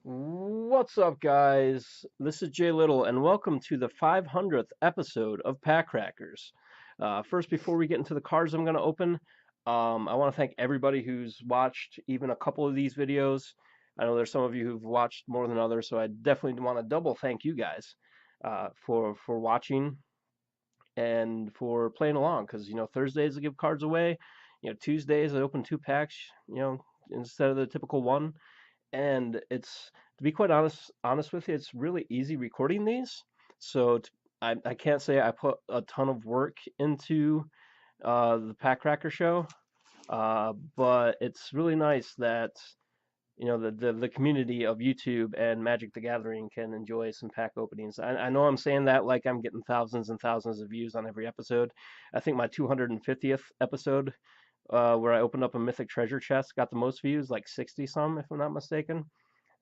What's up, guys? This is Jay Little, and welcome to the 500th episode of PackCrackers. First, before we get into the cards I'm going to open, I want to thank everybody who's watched even a couple of these videos. I know there's some of you who've watched more than others, so I definitely want to double thank you guys for watching and for playing along. Because Thursdays I give cards away, Tuesdays I open two packs, instead of the typical one. And it's, to be quite honest with you, it's really easy recording these. So I can't say I put a ton of work into the Pack Cracker show, but it's really nice that the community of YouTube and Magic the Gathering can enjoy some pack openings. I know I'm saying that like I'm getting thousands and thousands of views on every episode. I think my 250th episode, where I opened up a mythic treasure chest, got the most views, like 60 some, if I'm not mistaken.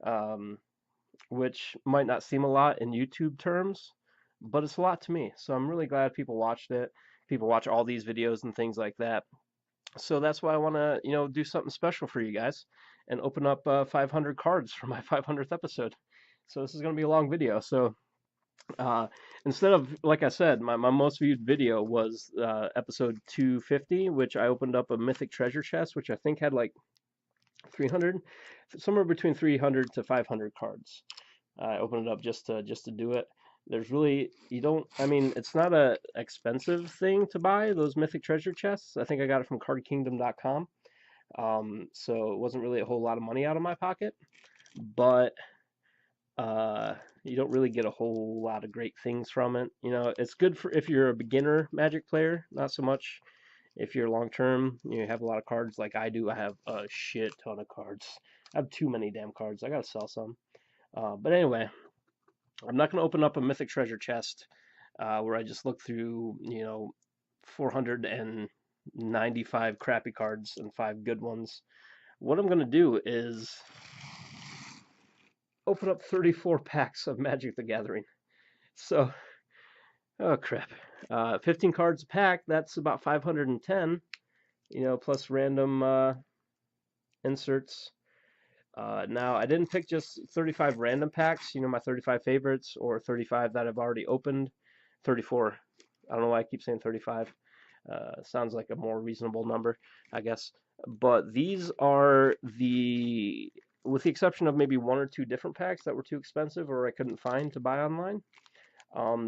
Um, which might not seem a lot in YouTube terms, but it's a lot to me. So I'm really glad people watched it. People watch all these videos and things like that. So that's why I want to, do something special for you guys and open up 500 cards for my 500th episode. So this is going to be a long video. So uh, instead of, like I said, my most viewed video was episode 250, which I opened up a mythic treasure chest, which I think had like 300, somewhere between 300 to 500 cards. I opened it up just to do it. There's really, you don't, I mean, it's not a expensive thing to buy those mythic treasure chests. I think I got it from cardkingdom.com. So it wasn't really a whole lot of money out of my pocket, but uh, you don't really get a whole lot of great things from it. It's good for if you're a beginner Magic player, not so much if you're long term. You have a lot of cards like I do. I have a shit ton of cards. I have too many damn cards. I gotta sell some. But anyway, I'm not gonna open up a mythic treasure chest where I just look through, 495 crappy cards and five good ones. What I'm gonna do is open up 34 packs of Magic the Gathering. So, oh crap. 15 cards a pack, that's about 510, plus random inserts. Now, I didn't pick just 35 random packs, my 35 favorites, or 35 that I've already opened. 34. I don't know why I keep saying 35. Sounds like a more reasonable number, I guess. But these are with the exception of maybe one or two different packs that were too expensive or I couldn't find to buy online.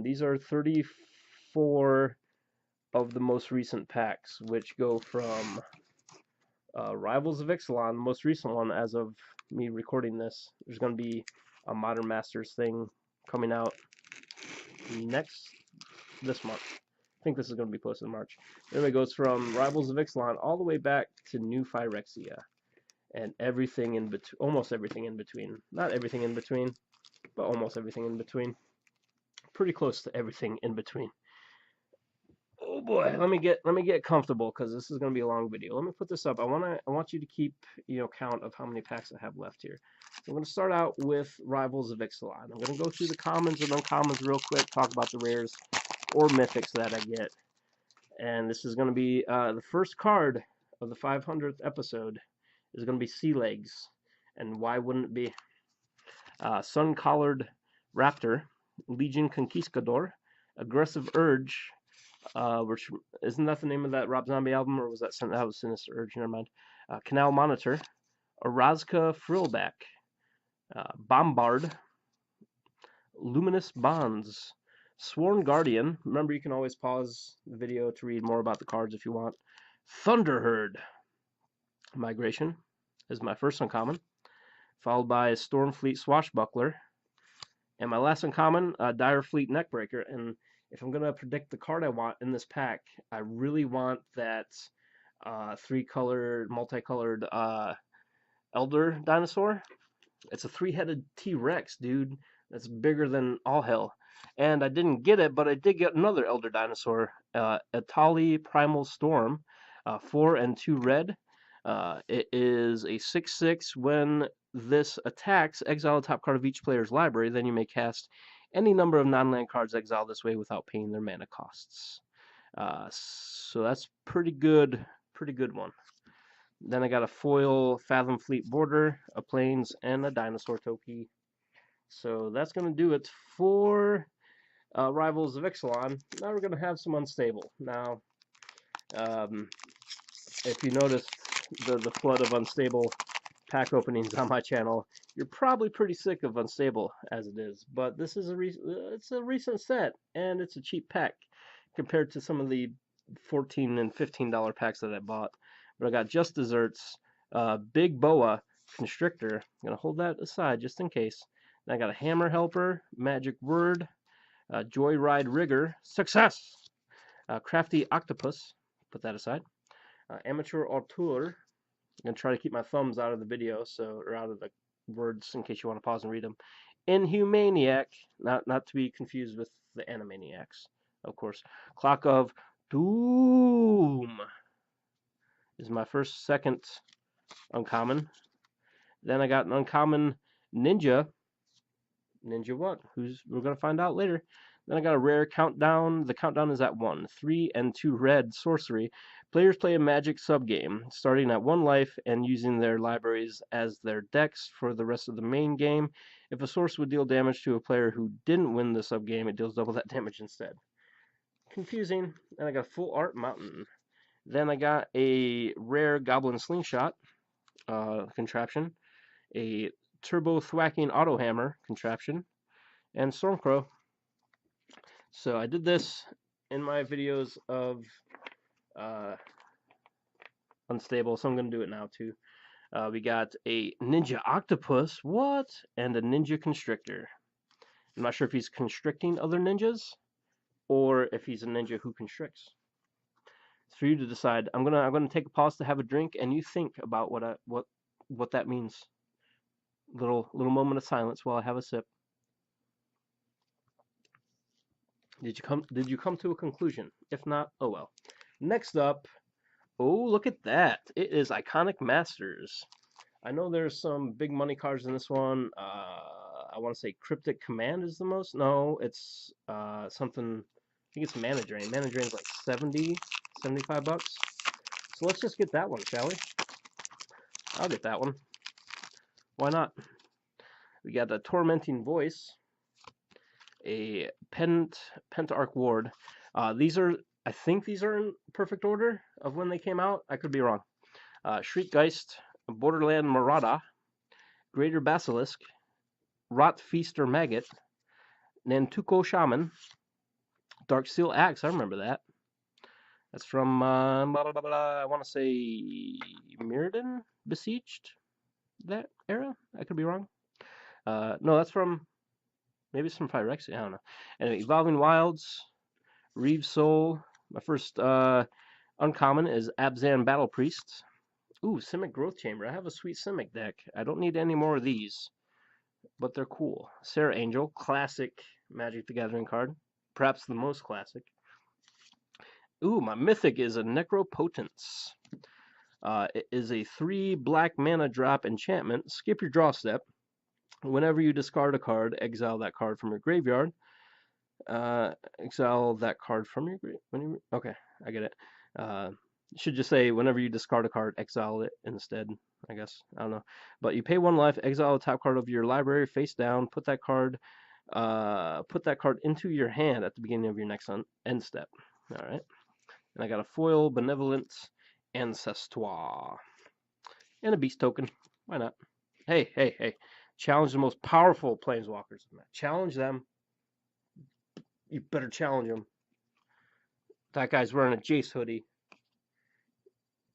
These are 34 of the most recent packs, which go from Rivals of Ixalan, the most recent one as of me recording this. There's going to be a Modern Masters thing coming out this month. I think this is going to be posted in March. Anyway, it goes from Rivals of Ixalan all the way back to New Phyrexia and everything in between, almost everything in between. Not everything in between, but almost everything in between. Pretty close to everything in between. Oh boy, let me get comfortable because this is going to be a long video. Let me put this up. I want you to keep count of how many packs I have left here. So I'm going to start out with Rivals of Ixalan. I'm going to go through the commons and uncommons real quick, talk about the rares or mythics that I get. And this is going to be the first card of the 500th episode is going to be Sea Legs. And why wouldn't it be? Sun-Collared Raptor, Legion Conquistador, Aggressive Urge, which isn't that the name of that Rob Zombie album, or was that was Sinister Urge? Never mind. Canal Monitor, Orazka Frillback, Bombard, Luminous Bonds, Sworn Guardian. Remember, you can always pause the video to read more about the cards if you want. Thunderherd, Migration is my first uncommon, followed by Stormfleet Swashbuckler, and my last uncommon, Direfleet Neckbreaker. And if I'm going to predict the card I want in this pack, I really want that multicolored Elder Dinosaur. It's a three-headed T-Rex, dude. That's bigger than all hell. And I didn't get it, but I did get another Elder Dinosaur, Atali Primal Storm, 4 and 2 red. It is a 6/6. When this attacks, exile the top card of each player's library. Then you may cast any number of non-land cards exiled this way without paying their mana costs. So that's pretty good one. Then I got a foil Fathom Fleet Border, a Plains, and a Dinosaur Toki. So that's going to do it for Rivals of Ixalan. Now we're going to have some Unstable. Now, um, if you noticed the flood of Unstable pack openings on my channel, you're probably pretty sick of Unstable as it is. But this is it's a recent set, and it's a cheap pack compared to some of the $14 and $15 packs that I bought. But I got Just Desserts, Big Boa, Constrictor. I'm going to hold that aside just in case. And I got a Hammer Helper, Magic Word, Joyride Rigger, Success, Crafty Octopus, put that aside, Amateur Auteur. I'm going to try to keep my thumbs out of the video, or out of the words in case you want to pause and read them. Inhumaniac, not to be confused with the Animaniacs, of course. Clock of Doom is my second uncommon. Then I got an uncommon Ninja. Ninja what? We're going to find out later. Then I got a rare Countdown. The countdown is at 1. 3 and 2 red sorcery. Players play a magic subgame, starting at 1 life and using their libraries as their decks for the rest of the main game. If a source would deal damage to a player who didn't win the subgame, it deals double that damage instead. Confusing. And I got Full Art Mountain. Then I got a rare Goblin Slingshot contraption, a Turbo Thwacking Auto Hammer contraption, and Stormcrow. So I did this in my videos of Unstable, so I'm going to do it now too. We got a Ninja Octopus, what? And a Ninja Constrictor. I'm not sure if he's constricting other ninjas, or if he's a ninja who constricts. It's for you to decide. I'm gonna take a pause to have a drink, and you think about what that means. Little moment of silence while I have a sip. Did you come to a conclusion? If not, oh well. Next up, oh look at that! It is Iconic Masters. I know there's some big money cards in this one. I want to say Cryptic Command is the most. No, it's something. I think it's Mana Drain. Mana Drain's like 70, 75 bucks. So let's just get that one, shall we? I'll get that one. Why not? We got a Tormenting Voice, a Pentarch Ward. I think these are in perfect order of when they came out. I could be wrong. Shriekgeist, Borderland Marauder, Greater Basilisk, Rot Feaster Maggot, Nantuko Shaman, Dark Steel Axe. I remember that. That's from blah, blah, blah, blah, I want to say Mirrodin Besieged, that era. I could be wrong. No, that's from maybe it's from Phyrexia. I don't know. Anyway, Evolving Wilds, Reeve Soul. My first uncommon is Abzan Battle Priest. Ooh, Simic Growth Chamber. I have a sweet Simic deck. I don't need any more of these, but they're cool. Sarah Angel, classic Magic the Gathering card. Perhaps the most classic. Ooh, my Mythic is a Necropotence. It is a 3 black mana drop enchantment. Skip your draw step. Whenever you discard a card, exile that card from your graveyard. Exile that card from your graveyard. Okay, I get it. Should just say whenever you discard a card, exile it instead, I guess. I don't know. But you pay 1 life, exile the top card of your library face down, put that card into your hand at the beginning of your next end step. Alright. And I got a foil Benevolent Ancestoire. And a beast token. Why not? Hey. Challenge the most powerful planeswalkers. Challenge them. You better challenge them. That guy's wearing a Jace hoodie.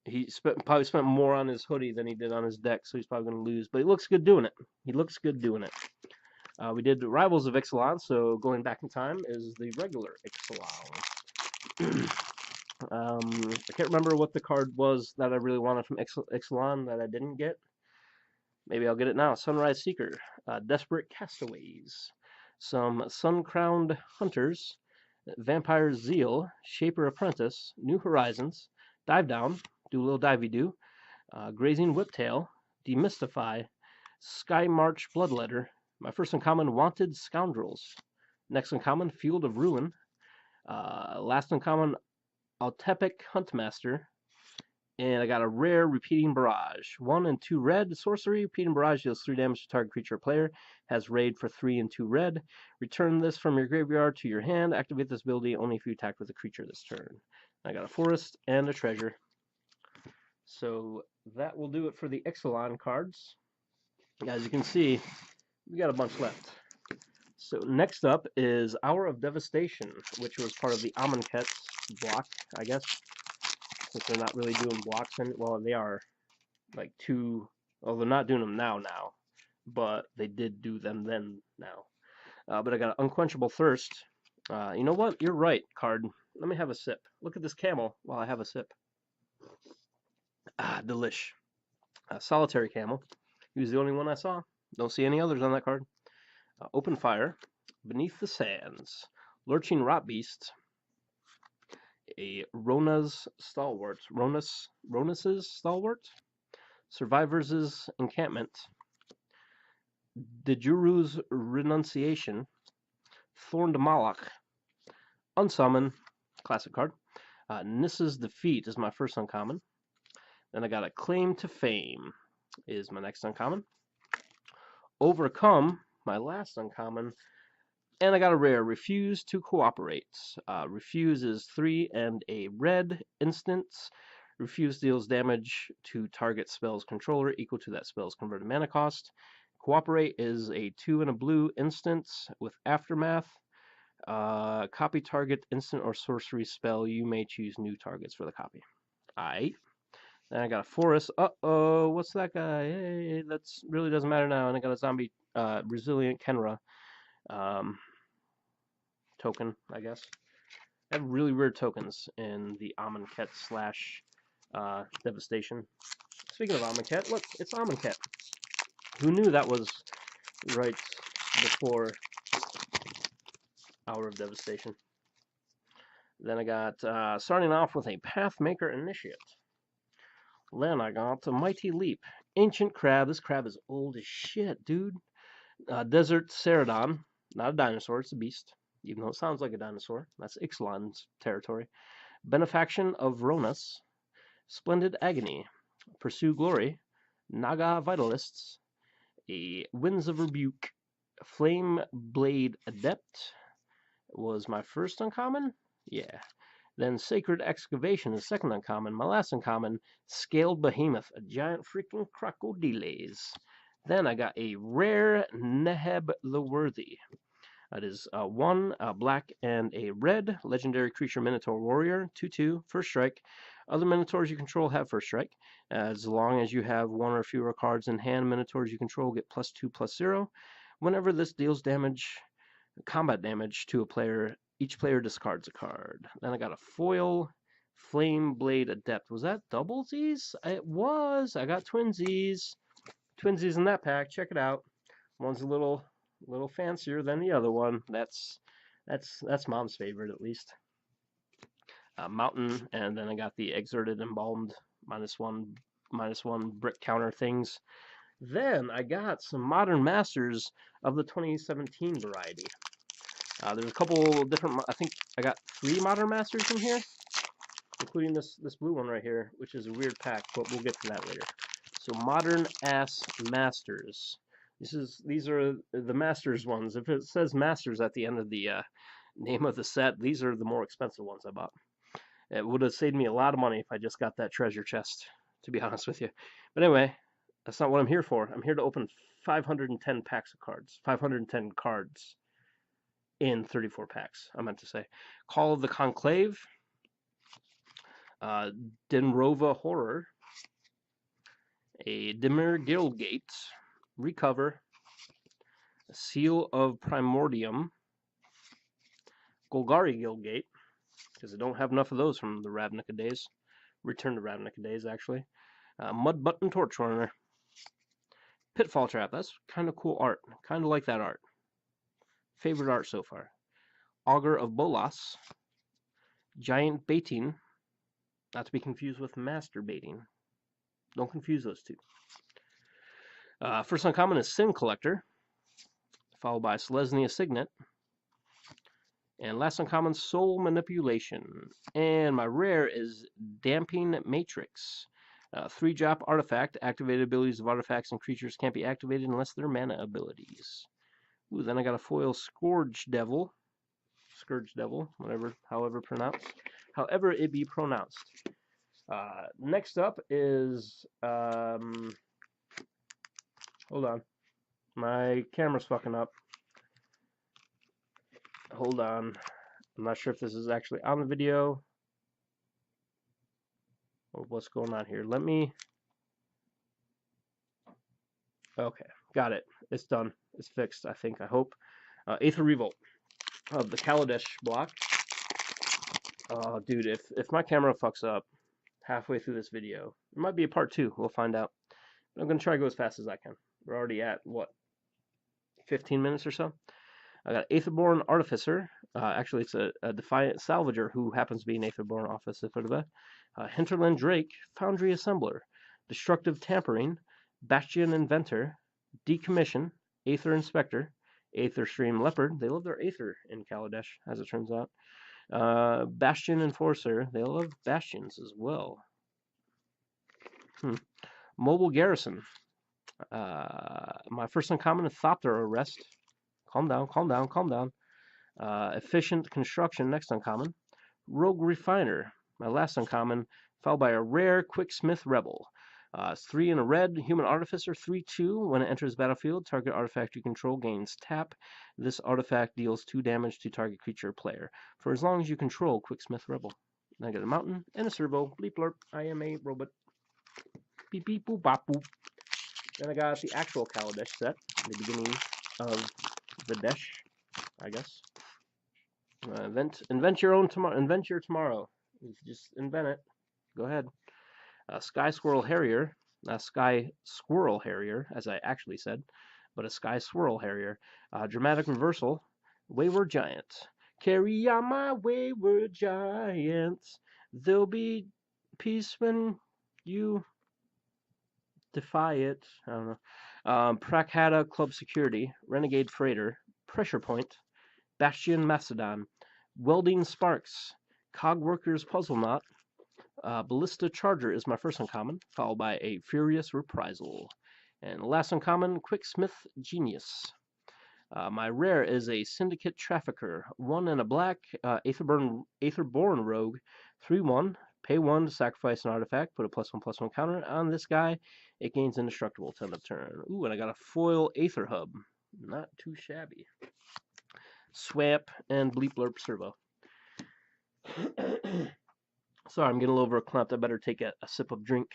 He probably spent more on his hoodie than he did on his deck, so he's probably going to lose. But he looks good doing it. We did Rivals of Ixalan, so going back in time is the regular Ixalan. I can't remember what the card was that I really wanted from Ixalan that I didn't get. Maybe I'll get it now. Sunrise Seeker, Desperate Castaways, some Sun-Crowned Hunters, Vampire Zeal, Shaper Apprentice, New Horizons, Dive Down, do a little divey-do, Grazing Whiptail, Demystify, Sky March Bloodletter, my first uncommon Wanted Scoundrels, next uncommon Field of Ruin, last uncommon Altepic Huntmaster, And I got a rare Repeating Barrage. 1 and 2 red sorcery. Repeating Barrage deals 3 damage to target creature or player. Has raid for 3 and 2 red. Return this from your graveyard to your hand. Activate this ability only if you attack with a creature this turn. I got a forest and a treasure. So that will do it for the Ixalan cards. As you can see, we got a bunch left. So next up is Hour of Devastation, which was part of the Amonkhet's block, I guess. Since they're not really doing blocks, and well, they are like two. Well, they're not doing them now, but they did do them then now. But I got an Unquenchable Thirst. You know what? You're right, card. Let me have a sip. Look at this camel while I have a sip. Ah, delish. Solitary Camel. He was the only one I saw. Don't see any others on that card. Open Fire. Beneath the Sands. Lurching Rot Beast. A Rona's Stalwart. Ronas's Stalwart. Survivors' Encampment. Dejuru's Renunciation. Thorned Malach. Unsummon. Classic card. Nissa's Defeat is my first uncommon. Then I got a Claim to Fame is my next uncommon. Overcome, my last uncommon. And I got a rare, Refuse to Cooperate. Refuse is 3 and a red instance. Refuse deals damage to target spell's controller equal to that spell's converted mana cost. Cooperate is a 2 and a blue instance with Aftermath. Copy target instant or sorcery spell. You may choose new targets for the copy. Aight. Then I got a forest. Uh-oh, what's that guy? Hey, that really doesn't matter now. And I got a zombie, Resilient Kenra token, I guess. I have really weird tokens in the Amonkhet slash Devastation. Speaking of Amonkhet, look, it's Amonkhet. Who knew that was right before Hour of Devastation? Then I got, starting off with a Pathmaker Initiate. Then I got a Mighty Leap. Ancient Crab. This crab is old as shit, dude. Desert Ceradon. Not a dinosaur, it's a beast. Even though it sounds like a dinosaur. That's Ixalan's territory. Benefaction of Ronas. Splendid Agony. Pursue Glory. Naga Vitalists. A Winds of Rebuke. Flame Blade Adept was my first uncommon. Yeah. Then Sacred Excavation is second uncommon. My last uncommon, Scaled Behemoth, a giant freaking crocodiles. Then I got a rare Neheb the Worthy. That is 1 black and a red legendary creature Minotaur Warrior, 2/2, first strike. Other Minotaurs you control have first strike. As long as you have 1 or fewer cards in hand, Minotaurs you control get +2/+0. Whenever this deals damage, combat damage to a player, each player discards a card. Then I got a foil Flame Blade Adept. Was that doublesies? It was. I got twinsies. Twinsies in that pack. Check it out. One's a little fancier than the other one. That's Mom's favorite, at least. Mountain, and then I got the Exerted Embalmed -1 brick counter things. Then I got some Modern Masters of the 2017 variety. There's a couple different. I think I got 3 Modern Masters in here, including this blue one right here, which is a weird pack, but we'll get to that later. So Modern Ass Masters. These are the Masters ones. If it says Masters at the end of the name of the set, these are the more expensive ones I bought. It would have saved me a lot of money if I just got that treasure chest, to be honest with you. But anyway, that's not what I'm here for. I'm here to open 510 packs of cards. 510 cards in 34 packs, I meant to say. Call of the Conclave. Denrova Horror. A Dimir Guildgate. Recover. Seal of Primordium. Golgari Guildgate, because I don't have enough of those from the Ravnica days. Return to Ravnica days, actually. Mud Button Torchrunner. Pitfall Trap. That's kind of cool art. Kind of like that art. Favorite art so far. Augur of Bolas. Giant Baiting. Not to be confused with Masturbating. Don't confuse those two. First uncommon is Sin Collector, followed by Selesnya Signet. And last uncommon, Soul Manipulation. And my rare is Damping Matrix. 3-drop artifact. Activated abilities of artifacts and creatures can't be activated unless they're mana abilities. Ooh, then I got a foil Scourge Devil. Scourge Devil, however it be pronounced. Next up is, hold on. My camera's fucking up. Hold on. I'm not sure if this is actually on the video or what's going on here. Okay, got it. It's done. It's fixed, I think, I hope. Aether Revolt of the Kaladesh block. Oh, dude, if my camera fucks up halfway through this video, it might be a part 2. We'll find out. I'm going to try to go as fast as I can. We're already at, what, 15 minutes or so? I got Aetherborn Artificer. Actually, it's a Defiant Salvager who happens to be an Aetherborn Officer for the best. Hinterland Drake, Foundry Assembler. Destructive Tampering, Bastion Inventor, Decommission, Aether Inspector, Aether Stream Leopard. They love their Aether in Kaladesh, as it turns out. Bastion Enforcer. They love Bastions as well. Mobile Garrison. My first uncommon is Thopter Arrest. Calm down, calm down, calm down. Efficient Construction, next uncommon. Rogue Refiner, my last uncommon, followed by a rare Quicksmith Rebel. It's 3 in a red, Human Artificer, 3/2. When it enters the battlefield, target artifact you control gains tap. This artifact deals 2 damage to target creature or player, for as long as you control Quicksmith Rebel. Then I got a mountain and a servo. Bleep blurp, I am a robot. Beep beep boop bop boop. Then I got the actual Kaladesh set, the beginning of the Desh, I guess. Invent your own tomorrow. Invent your tomorrow. Just invent it. Go ahead. Sky Squirrel Harrier. Sky Squirrel Harrier, as I actually said, but a Sky Swirl Harrier. Dramatic Reversal. Wayward Giant. Carry on my wayward giant. There'll be peace when you defy it. I don't know. Prakata Club Security. Renegade Freighter. Pressure Point. Bastion Macedon. Welding Sparks. Cogworkers Puzzle Knot. Ballista Charger is my first uncommon, followed by a Furious Reprisal. And last uncommon, Quicksmith Genius. My rare is a Syndicate Trafficker, 1 and a black, Aetherborn Rogue, 3/1. Pay 1 to sacrifice an artifact, put a +1/+1 counter on this guy. It gains indestructible till end of turn. Ooh, and I got a foil Aether Hub. Not too shabby. Swamp and Bleep Blurp Servo. Sorry, I'm getting a little verklempt. I better take a sip of drink.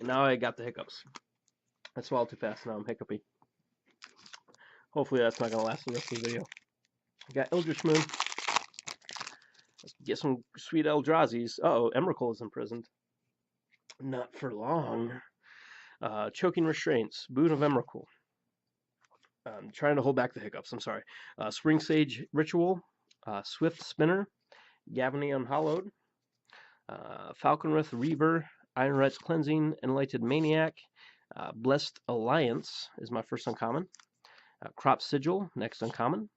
Now I got the hiccups. I swallowed too fast. Now I'm hiccupy. Hopefully that's not going to last the rest of the video. I got Eldritch Moon. Let's get some sweet Eldrazi's. Uh-oh, Emrakul is imprisoned. Not for long. Choking Restraints. Boon of Emrakul. I'm trying to hold back the hiccups. I'm sorry. Spring Sage Ritual. Swift Spinner. Gavany Unhallowed. Falconrith Reaver. Ironright's Cleansing. Enlightened Maniac. Blessed Alliance is my first uncommon. Crop Sigil, next uncommon.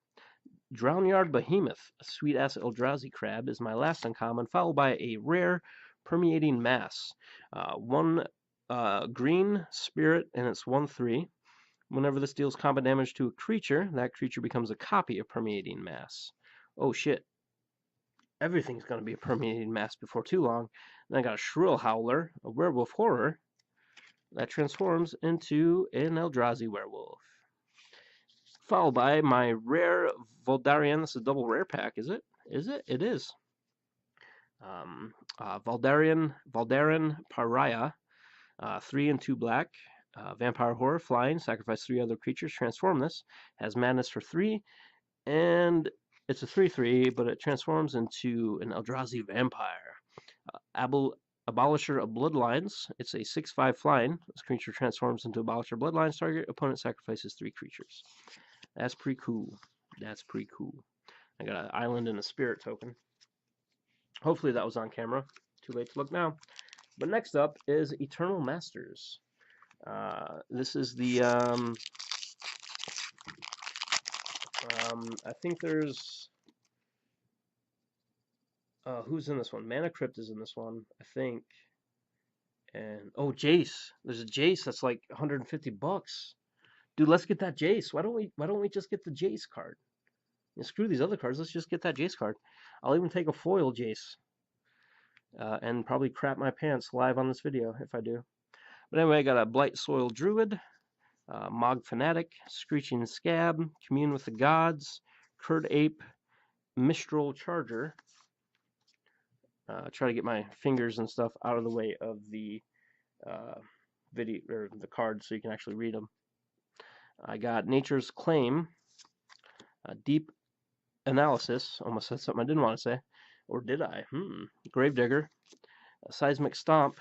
Drownyard Behemoth, a sweet-ass Eldrazi crab, is my last uncommon, followed by a rare Permeating Mass. 1 green spirit, and it's 1/3. Whenever this deals combat damage to a creature, that creature becomes a copy of Permeating Mass. Oh shit. Everything's going to be a Permeating Mass before too long. Then I got a Shrill Howler, a Werewolf Horror, that transforms into an Eldrazi Werewolf. Followed by my rare Voldarian. This is a double rare pack, is it? Is it? It is. Voldaren Pariah, 3 and 2 black. Vampire Horror, flying, sacrifice 3 other creatures, transform this. Has madness for 3, and it's a 3/3, but it transforms into an Eldrazi Vampire. Abolisher of Bloodlines, it's a 6/5 flying. This creature transforms into Abolisher of Bloodlines target. Opponent sacrifices 3 creatures. That's pretty cool. That's pretty cool. I got an island and a spirit token. Hopefully that was on camera. Too late to look now. But next up is Eternal Masters. This is the I think there's who's in this one? Mana Crypt is in this one, I think. And oh, Jace. There's a Jace that's like 150 bucks. Dude, let's get that Jace. Why don't we just get the Jace card? And screw these other cards. Let's just get that Jace card. I'll even take a foil Jace. And probably crap my pants live on this video if I do. But anyway, I got a Blight Soil Druid, Mog Fanatic, Screeching Scab, Commune with the Gods, Curd Ape, Mistral Charger. Try to get my fingers and stuff out of the way of the video or the cards so you can actually read them. I got Nature's Claim, Deep Analysis. Almost said something I didn't want to say, or did I? Gravedigger, Seismic Stomp.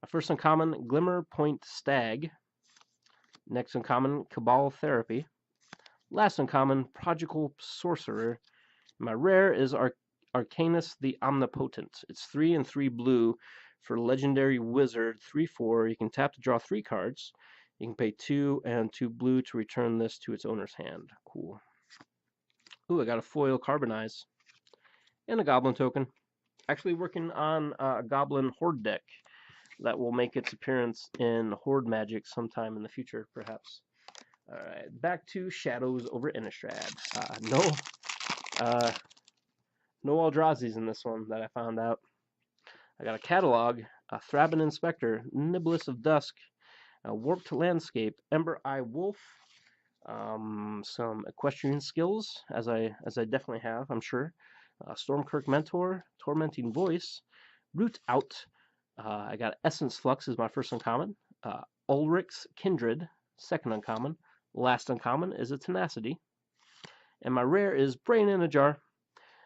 First uncommon, Glimmer Point Stag. Next uncommon, Cabal Therapy. Last uncommon, Prodigal Sorcerer. My rare is Arcanus the Omnipotent. It's 3 and 3 blue for Legendary Wizard, 3/4. You can tap to draw 3 cards. You can pay 2 and 2 blue to return this to its owner's hand. Cool. Ooh, I got a foil Carbonize and a Goblin token. Actually working on a Goblin Horde deck that will make its appearance in Horde Magic sometime in the future, perhaps. Alright, back to Shadows over Innistrad. No Eldrazi's in this one that I found out. I got a Catalog, a Thraben Inspector, Niblis of Dusk, a Warped Landscape, Ember Eye Wolf, some Equestrian Skills, as I definitely have, I'm sure. Stormkirk Mentor, Tormenting Voice, Root Out. I got Essence Flux is my first uncommon. Ulrich's Kindred, second uncommon. Last uncommon is a Tenacity. And my rare is Brain in a Jar.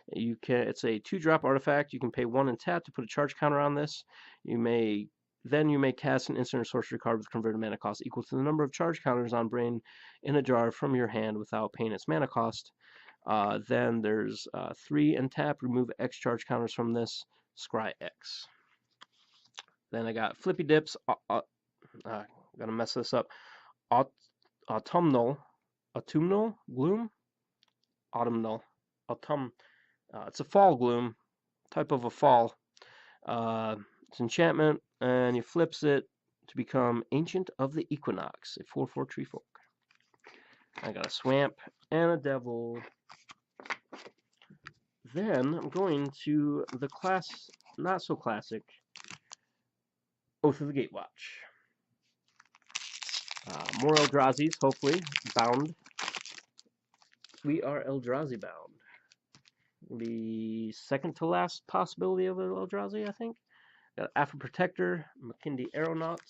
It's a 2-drop artifact. You can pay 1 and tap to put a charge counter on this. You may cast an instant or sorcery card with converted mana cost equal to the number of charge counters on Brain in a Jar from your hand without paying its mana cost. Then there's 3 and tap, remove X charge counters from this, scry X. Then I got Flippy Dips, I'm gonna mess this up, Autumnal Gloom? It's a fall gloom, type of a fall. It's enchantment, and you flips it to become Ancient of the Equinox, a 4/4 tree folk. I got a Swamp and a Devil. Then I'm going to the not so classic, Oath of the Gatewatch. More Eldrazi's, hopefully, bound. We are Eldrazi bound. The second to last possibility of Eldrazi, I think. Got Afro Protector, Makindi Aeronaut,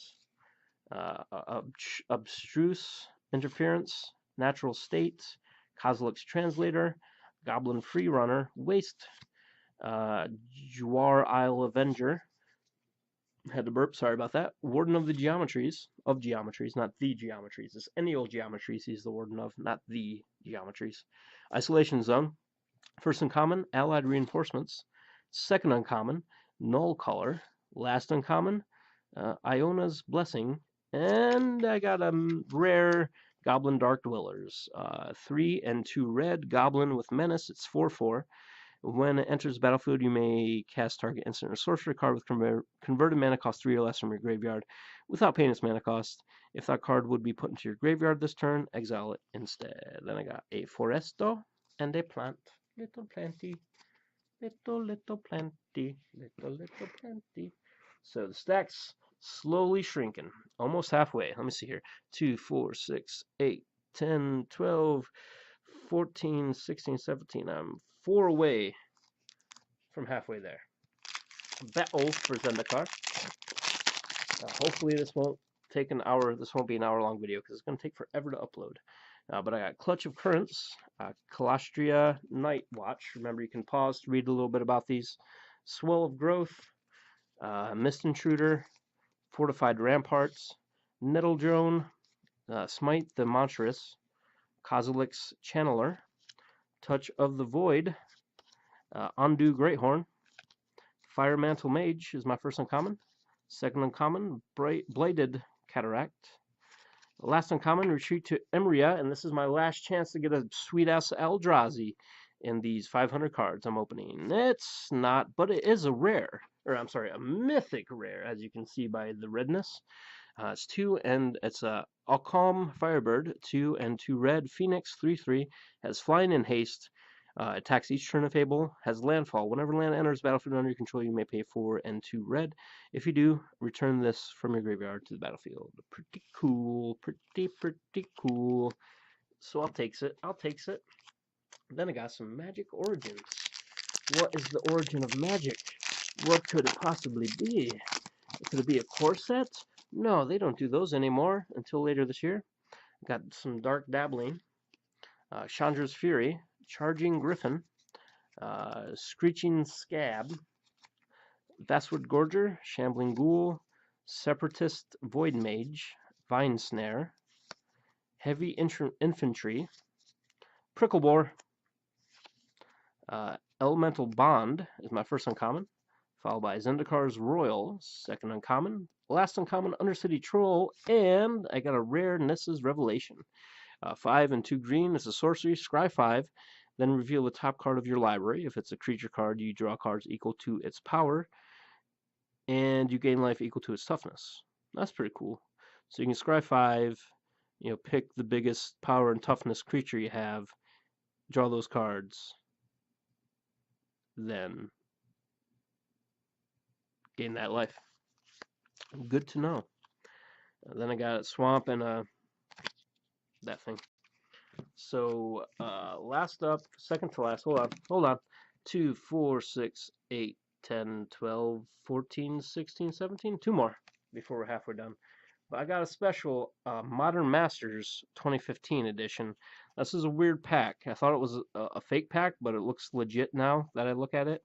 Abstruse Interference, Natural State, Kozilek's Translator, Goblin Freerunner, Waste, Juar Isle Avenger. Had to burp, sorry about that. Warden of the Geometries, not the Geometries. It's any old Geometries he's the Warden of, not the Geometries. Isolation Zone. First uncommon, Allied Reinforcements. Second uncommon, Null Color. Last uncommon, Iona's Blessing. And I got a rare Goblin Dark Dwellers. 3 and 2 red, Goblin with Menace. It's 4/4. When it enters the battlefield, you may cast target instant or sorcery card with converted mana cost 3 or less from your graveyard without paying its mana cost. If that card would be put into your graveyard this turn, exile it instead. Then I got a Foresto and a plant. Little planty. Little planty. Little planty. So the stack's slowly shrinking. Almost halfway. Let me see here. 2, 4, 6, 8, 10, 12, 14, 16, 17. I'm 4 away from halfway there. Battle for Zendikar. Hopefully this won't take an hour. This won't be an hour-long video because it's going to take forever to upload. But I got Clutch of Currents, Kalastria Night Watch. Remember, you can pause to read a little bit about these. Swell of Growth, Mist Intruder, Fortified Ramparts, Nettle Drone, Smite the Monstrous, Kozilek's Channeler, Touch of the Void, Undo Greathorn, Fire Mantle Mage is my first uncommon. Second uncommon, Bladed Cataract, Last uncommon, retreat to Emria, and this is my last chance to get a sweet-ass Eldrazi in these 500 cards I'm opening. It's not, but it is a rare, or I'm sorry, a mythic rare, as you can see by the redness. It's 2 and it's a Alcom Firebird, 2 and 2 red, Phoenix, 3/3, has flying and haste, attacks each turn if able, has landfall. Whenever land enters battlefield under your control, you may pay 4 and 2 red. If you do, return this from your graveyard to the battlefield. Pretty cool, pretty cool. So I'll takes it, Then I got some Magic Origins. What is the origin of Magic? What could it possibly be? Could it be a core set? No, they don't do those anymore until later this year. Got some Dark Dabbling, Chandra's Fury, Charging Griffin, Screeching Scab, Vastwood Gorger, Shambling Ghoul, Separatist Void Mage, Vine Snare, Heavy Infantry, Pricklebore, Elemental Bond is my first uncommon, followed by Zendikar's Royal, second uncommon, last uncommon Undercity Troll, and I got a rare Nessa's Revelation. 5 and 2 green is a sorcery, scry 5, then reveal the top card of your library. If it's a creature card, you draw cards equal to its power, and you gain life equal to its toughness. That's pretty cool. So you can scry 5, pick the biggest power and toughness creature you have, draw those cards, then gain that life. Good to know. Then I got a swamp and that thing. So last up, second to last. Hold on. 2, 4, 6, 8, 10, 12, 14, 16, 17. Two more before we're halfway done. But I got a special Modern Masters 2015 edition. This is a weird pack. I thought it was a fake pack, but it looks legit now that I look at it.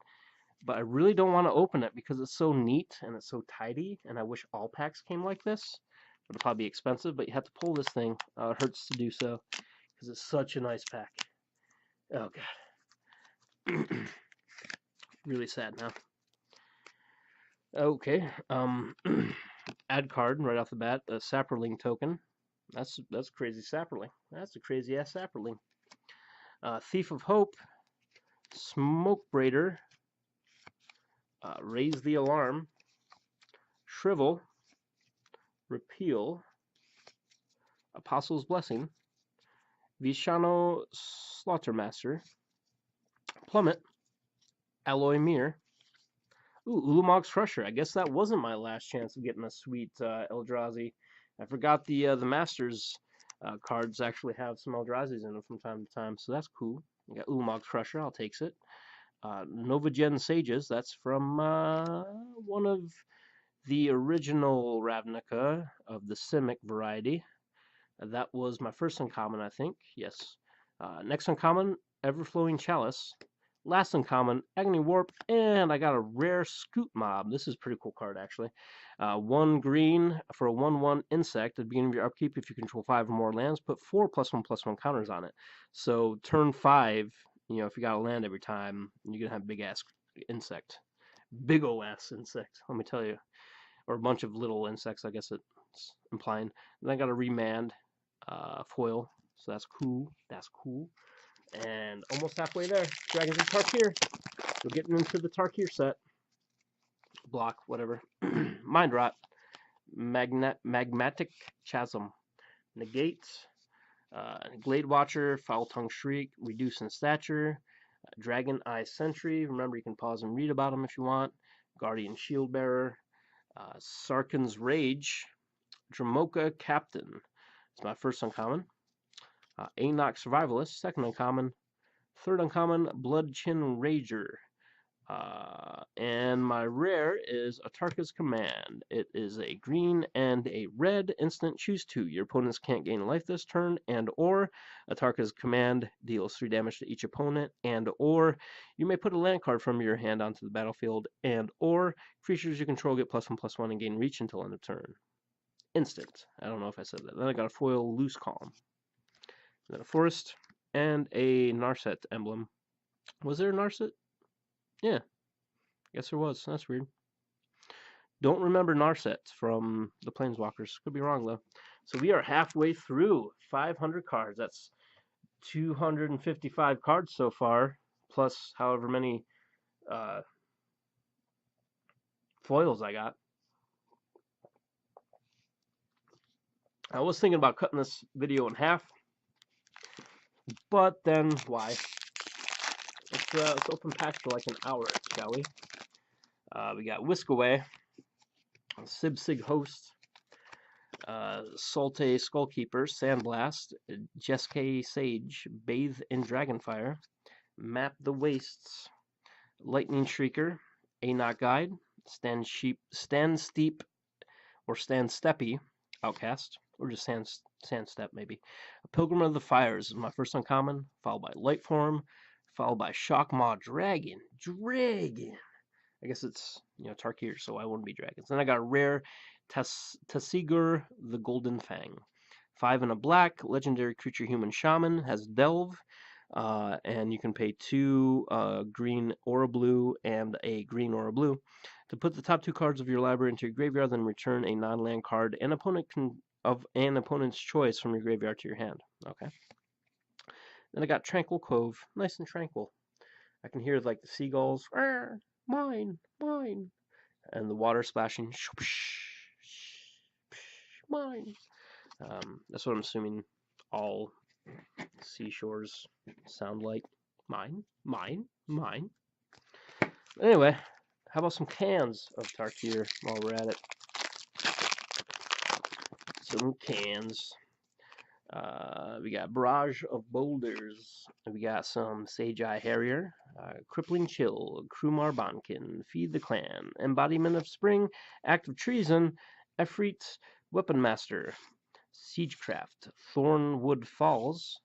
But I really don't want to open it because it's so neat and it's so tidy, and I wish all packs came like this. It'll probably be expensive, but you have to pull this thing. It hurts to do so because it's such a nice pack. Oh god. Really sad now. Okay. Add card right off the bat, a Saproling token. That's crazy Saproling. That's a crazy ass Saproling. Thief of Hope, Smoke Braider, Raise the Alarm, Shrivel, Repeal, Apostle's Blessing, Vishano Slaughtermaster, Plummet, Alloy Mirror. Ooh, Ulamog's Crusher. I guess that wasn't my last chance of getting a sweet Eldrazi. I forgot the Masters cards actually have some Eldrazi's in them from time to time, so that's cool. We got Ulamog's Crusher. I'll takes it. Novagen Sages. That's from one of the original Ravnica of the Simic variety. That was my first uncommon, I think. Yes. Next uncommon, Everflowing Chalice. Last uncommon, Agony Warp, and I got a rare Scoot Mob. This is a pretty cool card, actually. 1 green for a 1/1 insect. At the beginning of your upkeep, if you control 5 or more lands, put 4 +1/+1 counters on it. So turn 5, if you got a land every time, you're going to have big-ass insect. Big O-ass insect, let me tell you. Or a bunch of little insects, I guess it's implying. Then I got a Remand foil, so that's cool. That's cool. And almost halfway there. Dragons of Tarkir. We're getting into the Tarkir set. Block, whatever. Mind Rot. Magmatic Chasm. Negate. Glade Watcher. Foul Tongue Shriek. Reduce in Stature. Dragon Eye Sentry. Remember, you can pause and read about them if you want. Guardian Shield Bearer. Sarkhan's Rage. Dramoka Captain. It's my first uncommon. Anok Survivalist, second uncommon. Third uncommon, Bloodchin Rager. And my rare is Atarka's Command. It is a green and a red instant. Choose 2. Your opponents can't gain life this turn, and or Atarka's Command deals 3 damage to each opponent, and or you may put a land card from your hand onto the battlefield, and or creatures you control get +1/+1 and gain reach until end of turn. Instant. I don't know if I said that. Then I got a foil Loose Calm. Then a forest and a Narset emblem. Was there a Narset? Yeah, guess there was. That's weird. Don't remember Narset from the Planeswalkers. Could be wrong though. So we are halfway through 500 cards. That's 255 cards so far, plus however many uh, foils I got. I was thinking about cutting this video in half, but then why? Let's open packs for like an hour, shall we? We got Whisk Away, Sib Sig Host, Salte Skullkeeper, Sandblast, Jeske Sage, Bathe in Dragonfire, Map the Wastes, Lightning Shrieker, Anok Guide, Stand Steep, or Stand Steppy, Outcast, or just Sand Step maybe. A Pilgrim of the Fires is my first uncommon, followed by Lightform, followed by Shockmaw Dragon. I guess it's, Tarkir, so I wouldn't be dragons. Then I got a rare Tasigur the Golden Fang. 5 and a black, legendary creature human shaman, has Delve, and you can pay 2 green or a blue and a green or a blue to put the top 2 cards of your library into your graveyard, then return a non-land card of an opponent's choice from your graveyard to your hand. Okay. Then I got Tranquil Cove, nice and tranquil. I can hear like the seagulls, mine, and the water splashing, mine. That's what I'm assuming all seashores sound like. Mine. Anyway, how about some cans of Tarkir while we're at it? Some cans. We got Barrage of Boulders. We got some Sage Eye Harrier, Crippling Chill, Krumar Bonkin, Feed the Clan, Embodiment of Spring, Act of Treason, Efreet, Weapon Master, Siegecraft, Thornwood Falls,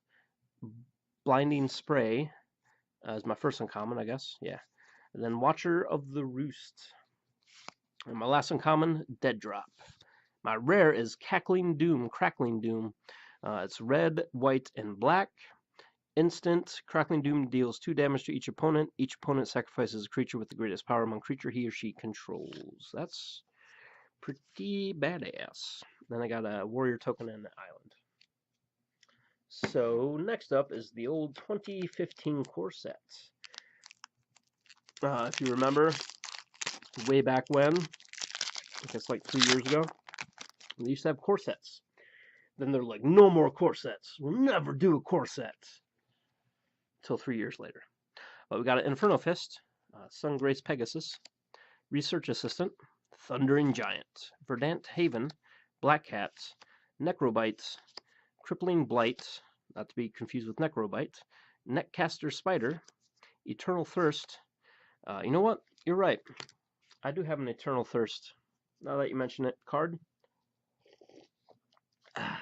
Blinding Spray is my first uncommon, I guess. Yeah. And then Watcher of the Roost. And my last uncommon, Dead Drop. My rare is Crackling Doom. It's red, white, and black. Instant, Crackling Doom deals 2 damage to each opponent. Each opponent sacrifices a creature with the greatest power among creature he or she controls. That's pretty badass. Then I got a warrior token and an island. So next up is the old 2015 core set. If you remember, way back when, I guess like 3 years ago, we used to have core sets. Then they're like, no more core sets. We'll never do a core set. Until 3 years later. But we got an Inferno Fist, Sungrace Pegasus, Research Assistant, Thundering Giant, Verdant Haven, Black Cat, Necrobite, Crippling Blight, not to be confused with Necrobite, Netcaster Spider, Eternal Thirst. You know what? You're right. I do have an Eternal Thirst. Now that you mention it, card.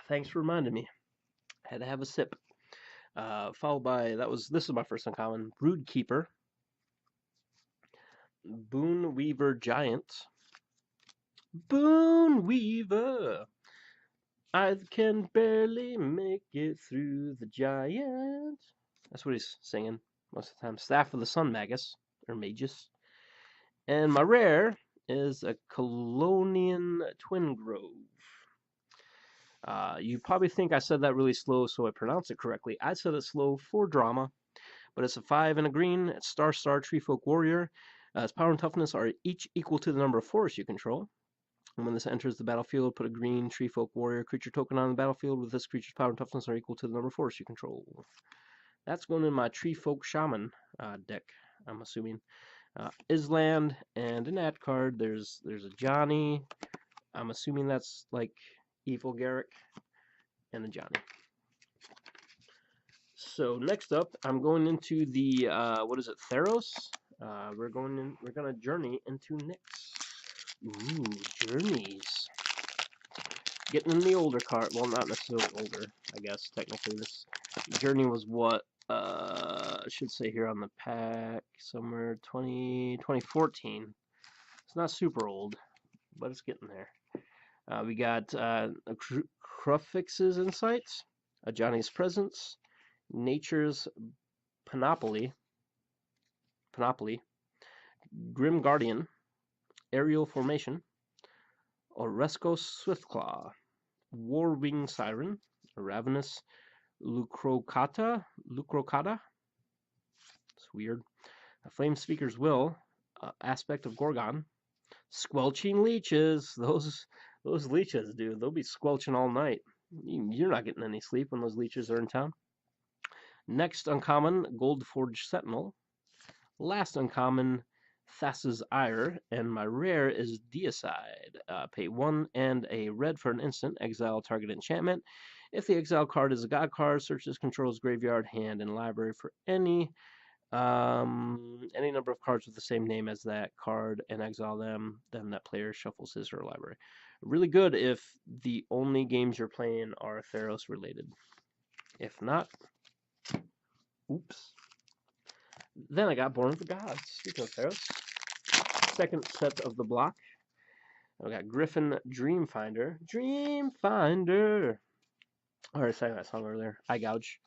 Thanks for reminding me. Had to have a sip. Followed by, this is my first uncommon, Brood Keeper, Boon Weaver Giant, Boon Weaver, I can barely make it through the giant. That's what he's singing most of the time. Staff of the Sun Magus, or Magus. And my rare is a Colonian Twin Grove. You probably think I said that really slow, so I pronounce it correctly. I said it slow for drama, but it's a 5 and a green. It's Star Treefolk Warrior. Its power and toughness are each equal to the number of forests you control. And when this enters the battlefield, put a green Treefolk Warrior creature token on the battlefield with this creature's power and toughness are equal to the number of forests you control. That's going in my Treefolk Shaman deck, I'm assuming. Island and an ad card. There's a Johnny. I'm assuming that's like Evil Garrick and a Johnny. So next up, I'm going into the Theros. We're gonna journey into Nyx. Ooh, journeys. Getting in the older card. Well, not necessarily older, I guess. Technically, this journey was what I should say here on the pack somewhere 2014. It's not super old, but it's getting there. We got Crufix's Insights, a Johnny's Presence, Nature's Panoply, Grim Guardian, Aerial Formation, Oresco Swiftclaw, Warwing Siren, Ravenous Lucrocata, it's weird. Flame Speaker's Will, Aspect of Gorgon, Squelching Leeches. Those leeches, dude, they'll be squelching all night. You're not getting any sleep when those leeches are in town. Next uncommon, Goldforge Sentinel. Last uncommon, Thassa's Ire, and my rare is Deicide. Pay 1 and a red for an instant, exile target enchantment. If the exile card is a god card, search this control's graveyard, hand, and library for any number of cards with the same name as that card and exile them. Then that player shuffles his or her library. Really good if the only games you're playing are Theros related. If not, oops. Then I got Born of the Gods. Speaking of Theros, second set of the block. I got Griffin Dreamfinder. Dreamfinder. I already sang that song earlier. Eye Gouge.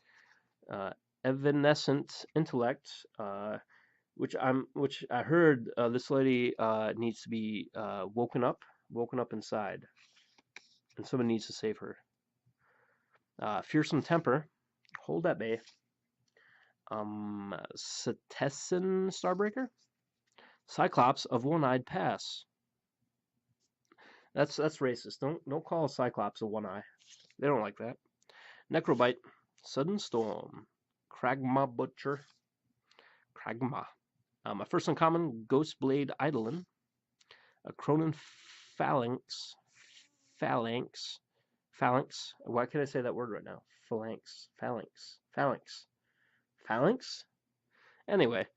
Evanescent Intellect. Which I heard this lady needs to be woken up inside, and someone needs to save her. Fearsome Temper. Hold that bay. Setessan Starbreaker. Cyclops of One-Eyed Pass. That's racist. Don't call a Cyclops a one eye. They don't like that. Necrobite. Sudden Storm. Kragma Butcher. Kragma. My first uncommon, Ghostblade Eidolon. A Cronin Phalanx. Why can't I say that word right now? Phalanx. Anyway,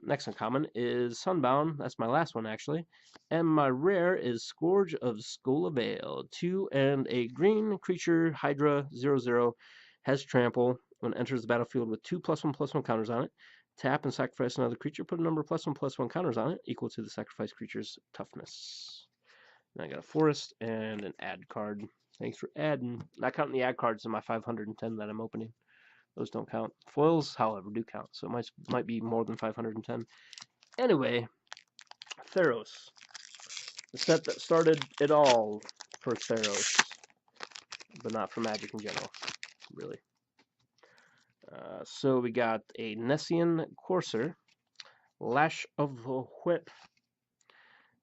next uncommon is Sunbound. That's my last one, actually. And my rare is Scourge of Skolavale. 2 and a green creature, Hydra 0/0, has trample. When it enters the battlefield with 2 +1/+1 counters on it, tap and sacrifice another creature. Put a number of +1/+1 counters on it, equal to the sacrificed creature's toughness. And I got a Forest and an Add card. Thanks for adding. Not counting the Add cards in my 510 that I'm opening. Those don't count. Foils, however, do count, so it might be more than 510. Anyway, Theros. The set that started it all for Theros, but not for Magic in general, really. So we got a Nessian Courser, Lash of the Whip,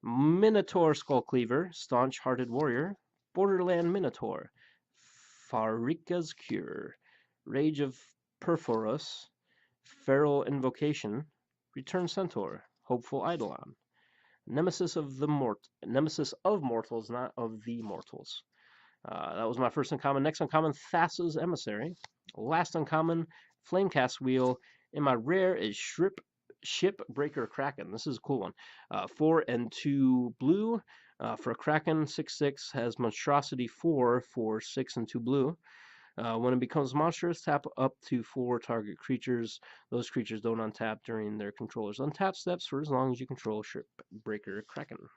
Minotaur Skullcleaver, Staunch-Hearted Warrior, Borderland Minotaur, Farika's Cure, Rage of Perforos, Feral Invocation, Return Centaur, Hopeful Eidolon, Nemesis of Mortals, not of the Mortals. That was my first uncommon. Next uncommon, Thassa's Emissary. Last uncommon, Flamecast Wheel. And my rare is Shipbreaker Kraken. This is a cool one. 4 and 2 blue. For a Kraken, 6/6 has Monstrosity 4 for 6 and 2 blue. When it becomes monstrous, tap up to 4 target creatures. Those creatures don't untap during their controller's untap steps for as long as you control Shipbreaker Kraken.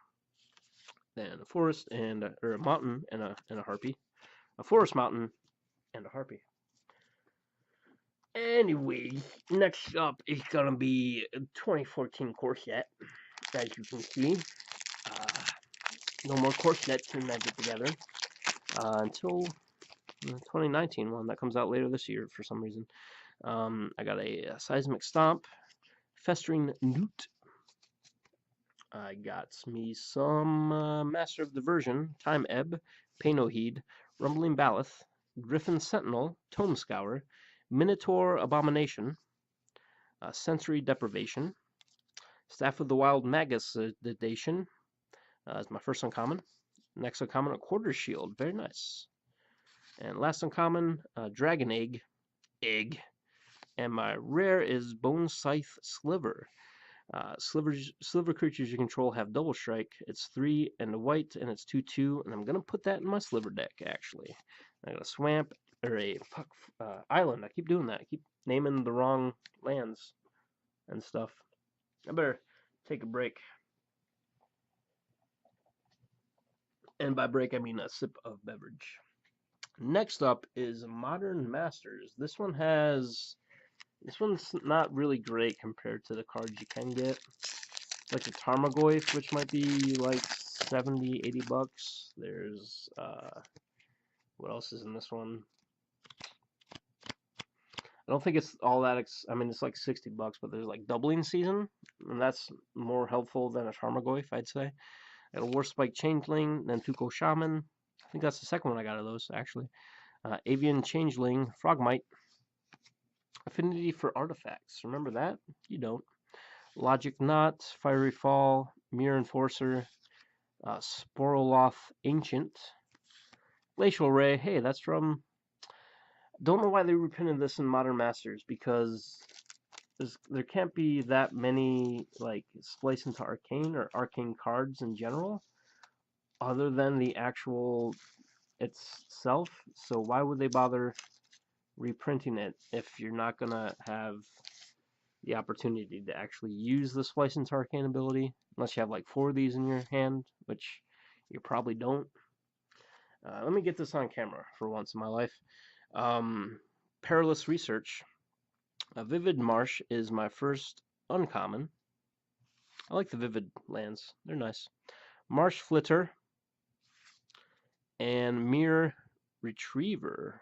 Then a forest and a mountain and a harpy. A forest, mountain, and a harpy. Anyway, next up is gonna be 2014 core set, as you can see. No more core sets in Magic together until the 2019 one that comes out later this year for some reason. I got a Seismic Stomp, Festering Newt. I got me some Master of Diversion, Time Ebb, Pay No Heed, Rumbling Baloth, Griffin Sentinel, Tome Scour, Minotaur Abomination, Sensory Deprivation, Staff of the Wild Magus Sedation. Is my first uncommon. Next uncommon, a Quarter Shield. Very nice. And last uncommon, Dragon Egg. And my rare is Bone Scythe Sliver. Sliver creatures you control have double strike. It's 3 and a white, and it's 2/2. And I'm gonna put that in my Sliver deck. Actually, I got a swamp or a island. I keep doing that. I keep naming the wrong lands and stuff. I better take a break. And by break, I mean a sip of beverage. Next up is Modern Masters. This one's not really great compared to the cards you can get. Like the Tarmogoyf, which might be like 70, 80 bucks. There's, what else is in this one? I don't think it's all that, I mean, it's like 60 bucks, but there's like doubling season, and that's more helpful than a Tarmogoyf, I'd say. I got a Warspike Changeling, then Tuco Shaman. I think that's the second one I got of those, actually. Avian Changeling, Frogmite. Affinity for Artifacts. Remember that? You don't. Logic Knot, Fiery Fall, Mirror Enforcer, Sporoloth Ancient, Glacial Ray. Hey, that's from. Don't know why they reprinted this in Modern Masters, because there can't be that many like Splice into Arcane or Arcane cards in general, other than the actual itself. So why would they bother reprinting it if you're not gonna have the opportunity to actually use the Splice into Arcane ability, unless you have like 4 of these in your hand, which you probably don't. Let me get this on camera for once in my life. Perilous Research. A Vivid Marsh is my first uncommon. I like the Vivid lands. They're nice. Marsh Flitter and Mere Retriever.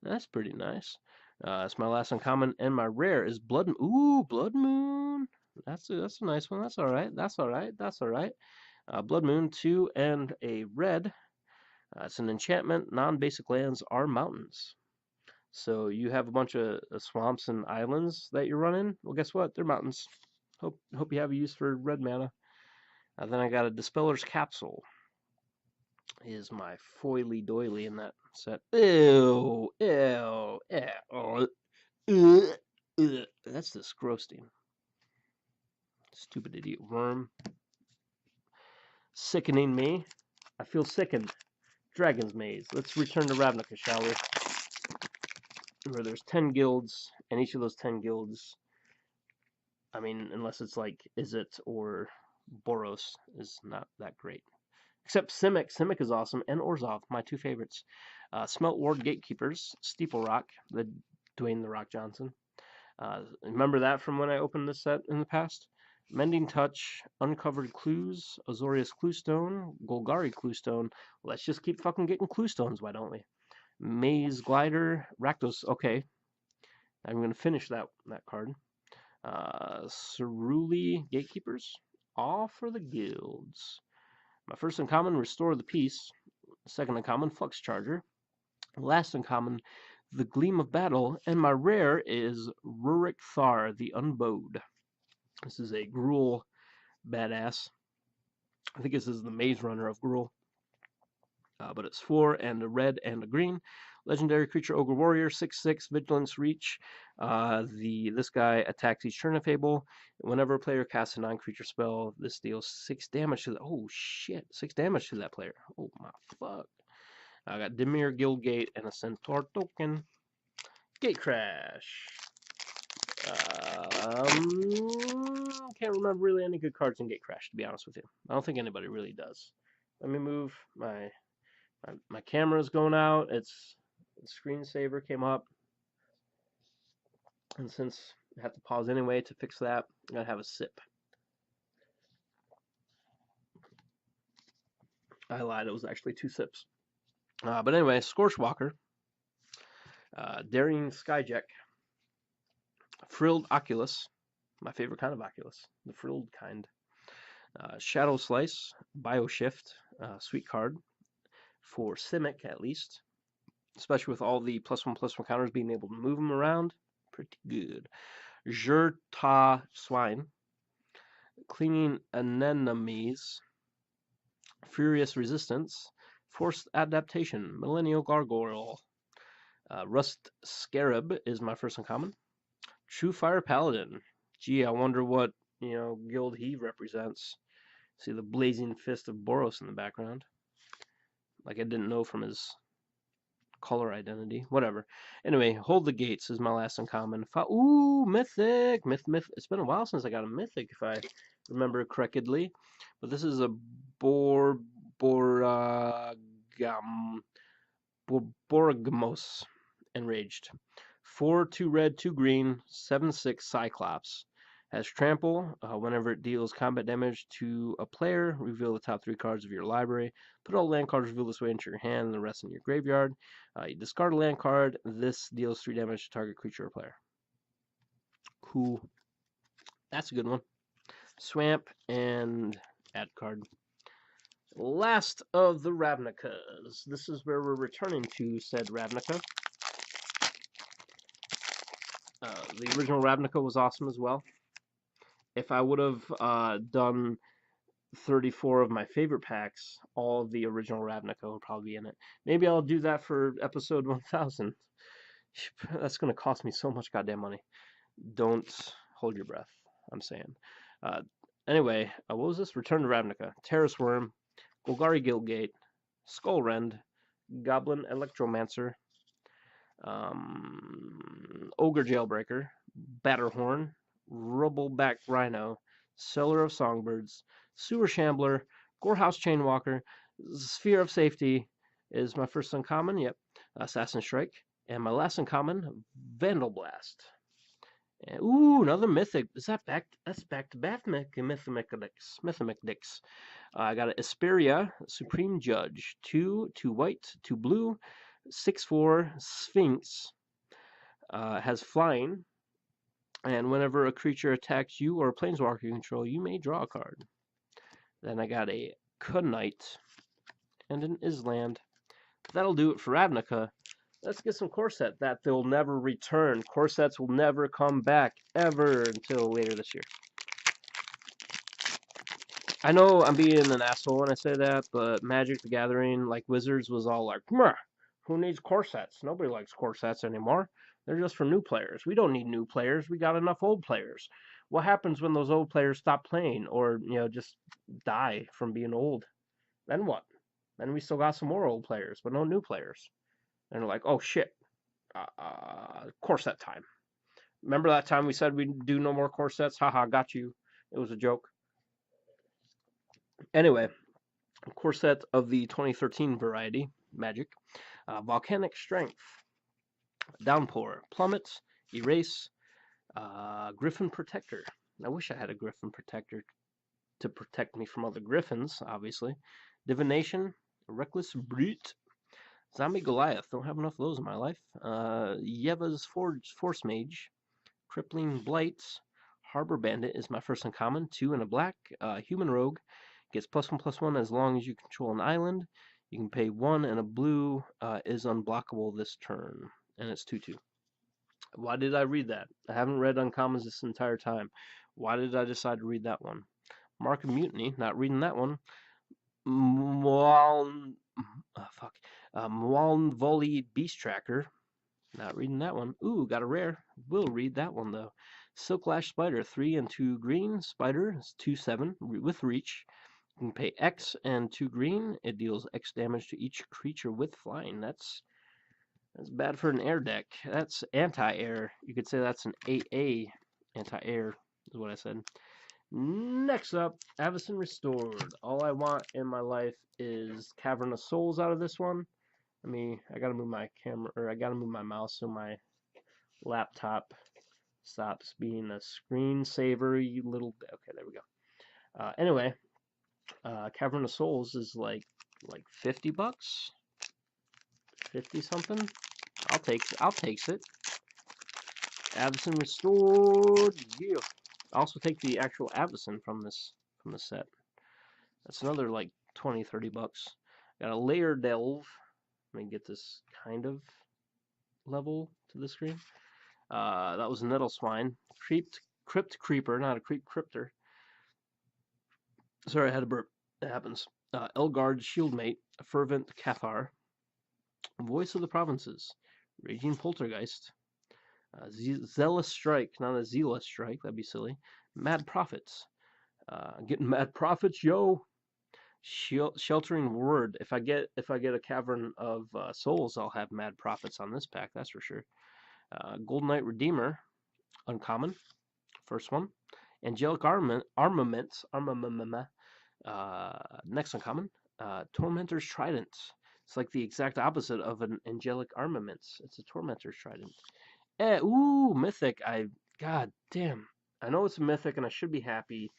That's pretty nice. It's my last uncommon, and my rare is Blood. Ooh, Blood Moon. That's a nice one. That's all right. That's all right. That's all right. Blood Moon 2 and a red. It's an enchantment. Non-basic lands are mountains. So you have a bunch of swamps and islands that you're running. Well, guess what? They're mountains. Hope you have a use for red mana. Then I got a Dispeller's Capsule. Is my foily doily in that set. Ew, ew, ew. That's disgusting. Stupid idiot worm. Sickening me. I feel sickened. Dragon's Maze. Let's return to Ravnica, shall we? Where there's 10 guilds, and each of those 10 guilds, I mean, unless it's like Izzet or Boros, is not that great. Except Simic. Simic is awesome, and Orzhov, my 2 favorites. Smelt Ward Gatekeepers, Steeple Rock, the Dwayne The Rock Johnson. Remember that from when I opened this set in the past? Mending Touch, Uncovered Clues, Azorius Cluestone, Golgari Cluestone. Let's just keep fucking getting Cluestones, why don't we? Maze Glider, Rakdos. Okay, I'm going to finish that card. Ceruli Gatekeepers, all for the guilds. My first uncommon, Restore the Peace. Second uncommon, Flux Charger. Last uncommon, The Gleam of Battle. And my rare is Rurik Thar, the Unbowed. This is a Gruul badass. I think this is the Maze Runner of Gruul. But it's 4 and a red and a green. Legendary creature Ogre Warrior, 6/6, Vigilance Reach. This guy attacks each turn of Fable. Whenever a player casts a non-creature spell, this deals 6 damage to the. Oh shit, 6 damage to that player. Oh my fuck. I got Dimir Guildgate and a Centaur token. Gate Crash. Can't remember really any good cards in Gate Crash, to be honest with you. I don't think anybody really does. Let me move my camera's going out. It's the screensaver came up, and since I have to pause anyway to fix that, I gotta have a sip. I lied, it was actually 2 sips. But anyway, Scorchwalker, Daring Skyjack, Frilled Oculus, my favorite kind of Oculus, the frilled kind. Shadow Slice, Bioshift, sweet card for Simic at least, especially with all the +1/+1 counters being able to move them around. Pretty good. Jurta Swine, Clinging Anemones, Furious Resistance, Forced Adaptation, Millennial Gargoyle, Rust Scarab is my first uncommon. True Fire Paladin. Gee, I wonder what guild he represents. See the blazing fist of Boros in the background. Like I didn't know from his color identity. Whatever. Anyway, Hold the Gates is my last uncommon. Ooh, Mythic! Myth. It's been a while since I got a Mythic, if I remember correctly. But this is a Borgamos Enraged. 4, 2 red, 2 green, 7/6 Cyclops. Has trample. Whenever it deals combat damage to a player, reveal the top 3 cards of your library. Put all land cards revealed this way into your hand and the rest in your graveyard. You discard a land card. This deals 3 damage to target creature or player. Cool. That's a good one. Swamp and add card. Last of the Ravnicas. This is where we're returning to said Ravnica. The original Ravnica was awesome as well. If I would have done 34 of my favorite packs, all of the original Ravnica will probably be in it. Maybe I'll do that for episode 1000. That's going to cost me so much goddamn money. Don't hold your breath, I'm saying. Uh, anyway, what was this? Return to Ravnica. Terrace Worm, Golgari Guildgate, Skullrend, Goblin Electromancer, Ogre Jailbreaker, Batterhorn, Rubbleback Rhino, Seller of Songbirds, Sewer Shambler, Gorehouse Chainwalker, Sphere of Safety is my first uncommon, yep, Assassin Strike, and my last uncommon, Vandal Blast. And, ooh, another mythic. Is that back? That's back to back Mythomicdics. I got an Asperia, Supreme Judge. 2 white, 2 blue, 6/4 Sphinx. Has flying. And whenever a creature attacks you or a planeswalker you control, you may draw a card. Then I got a Knight and an Island. That'll do it for Ravnica. Let's get some core set that they'll never return. Core sets will never come back ever until later this year. I know I'm being an asshole when I say that, but Magic the Gathering, like Wizards, was all like, meh, who needs core sets? Nobody likes core sets anymore. They're just for new players. We don't need new players. We got enough old players. What happens when those old players stop playing or, just die from being old? Then what? Then we still got some more old players, but no new players. And they're like, oh shit, core set time. Remember that time we said we'd do no more core sets? Haha, got you. It was a joke. Anyway, core set of the 2013 variety, Magic. Volcanic Strength, Downpour, Plummet, Erase, Griffin Protector. I wish I had a Griffin Protector to protect me from other Griffins, obviously. Divination, Reckless Brute, Zombie Goliath. Don't have enough of those in my life. Yeva's Force Mage, Crippling Blight, Harbor Bandit is my first uncommon. 2 and a black. Human Rogue gets +1/+1 as long as you control an island. You can pay 1 and a blue. Is unblockable this turn, and it's 2/2. Why did I read that? I haven't read uncommons this entire time. Why did I decide to read that one? Mark of Mutiny. Not reading that one. Volley Beast Tracker. Not reading that one. Ooh, got a rare. Will read that one though. Silklash Spider, 3 and 2 green. Spider is 2/7 with reach. You can pay X and 2 green. It deals X damage to each creature with flying. That's bad for an air deck. That's anti-air. You could say that's an AA anti-air is what I said. Next up, Avacyn Restored. All I want in my life is Cavern of Souls out of this one. I gotta move my camera, or I gotta move my mouse so my laptop stops being a screensaver, you little. Okay, there we go. Anyway, Cavern of Souls is like $50, 50 something. I'll take it. Avacyn Restored. Yeah. I also take the actual Avacyn from this set. That's another like $20-30. Got a Layer Delve. Let me get this kind of level to the screen. That was Nettle Swine. Crypt Creeper, not a Creep Cryptor. Sorry, I had a burp. It happens. Elgard Shieldmate, Fervent Cathar. Voice of the Provinces, Raging Poltergeist. Zealous Strike, not a Zealous Strike, that'd be silly. Mad Prophets. Getting Mad Prophets, yo! Sheltering Word. If I get a Cavern of Souls, I'll have Mad Prophets on this pack, that's for sure. Golden Knight Redeemer, uncommon, first one. Angelic Armaments, next uncommon. Tormentor's Trident. It's like the exact opposite of an Angelic Armaments. It's a Tormentor's Trident. Ooh, Mythic. God damn. I know it's a mythic and I should be happy,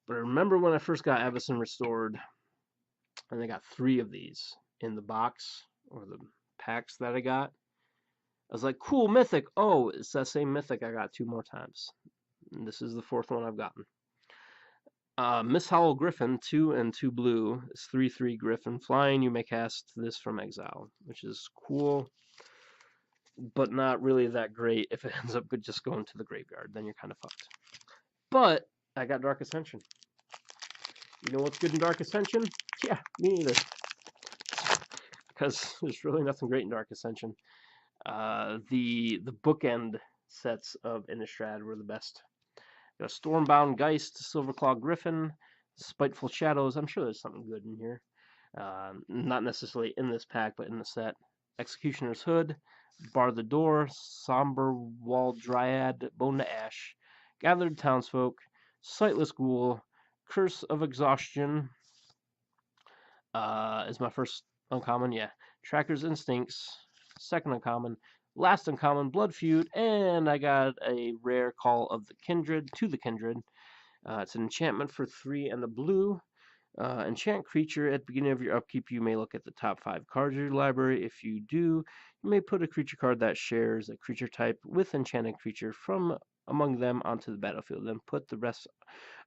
but I remember when I first got Avison Restored, and I got 3 of these in the box, or the packs that I got. I was like, cool, mythic. Oh, it's that same mythic I got 2 more times. And this is the 4th one I've gotten. Miss Howl Griffin, 2 and 2 blue. It's 3/3 Griffin. Flying, you may cast this from exile, which is cool, but not really that great if it ends up just going to the graveyard. Then you're kind of fucked. But I got Dark Ascension. You know what's good in Dark Ascension? Yeah, me neither. Because there's really nothing great in Dark Ascension. The bookend sets of Innistrad were the best. Got a Stormbound Geist, Silverclaw Griffin, Spiteful Shadows. I'm sure there's something good in here. Not necessarily in this pack, but in the set. Executioner's Hood, Bar the Door, Somber Wall Dryad, Bone to Ash, Gathered Townsfolk, Sightless Ghoul, Curse of Exhaustion is my first uncommon, yeah. Tracker's Instincts, second uncommon. Last uncommon, Blood Feud, and I got a rare Call of the Kindred to the Kindred. It's an enchantment for 3 and a blue. Enchant creature. At the beginning of your upkeep, you may look at the top 5 cards of your library. If you do, you may put a creature card that shares a creature type with enchanted creature from among them onto the battlefield. Then put the rest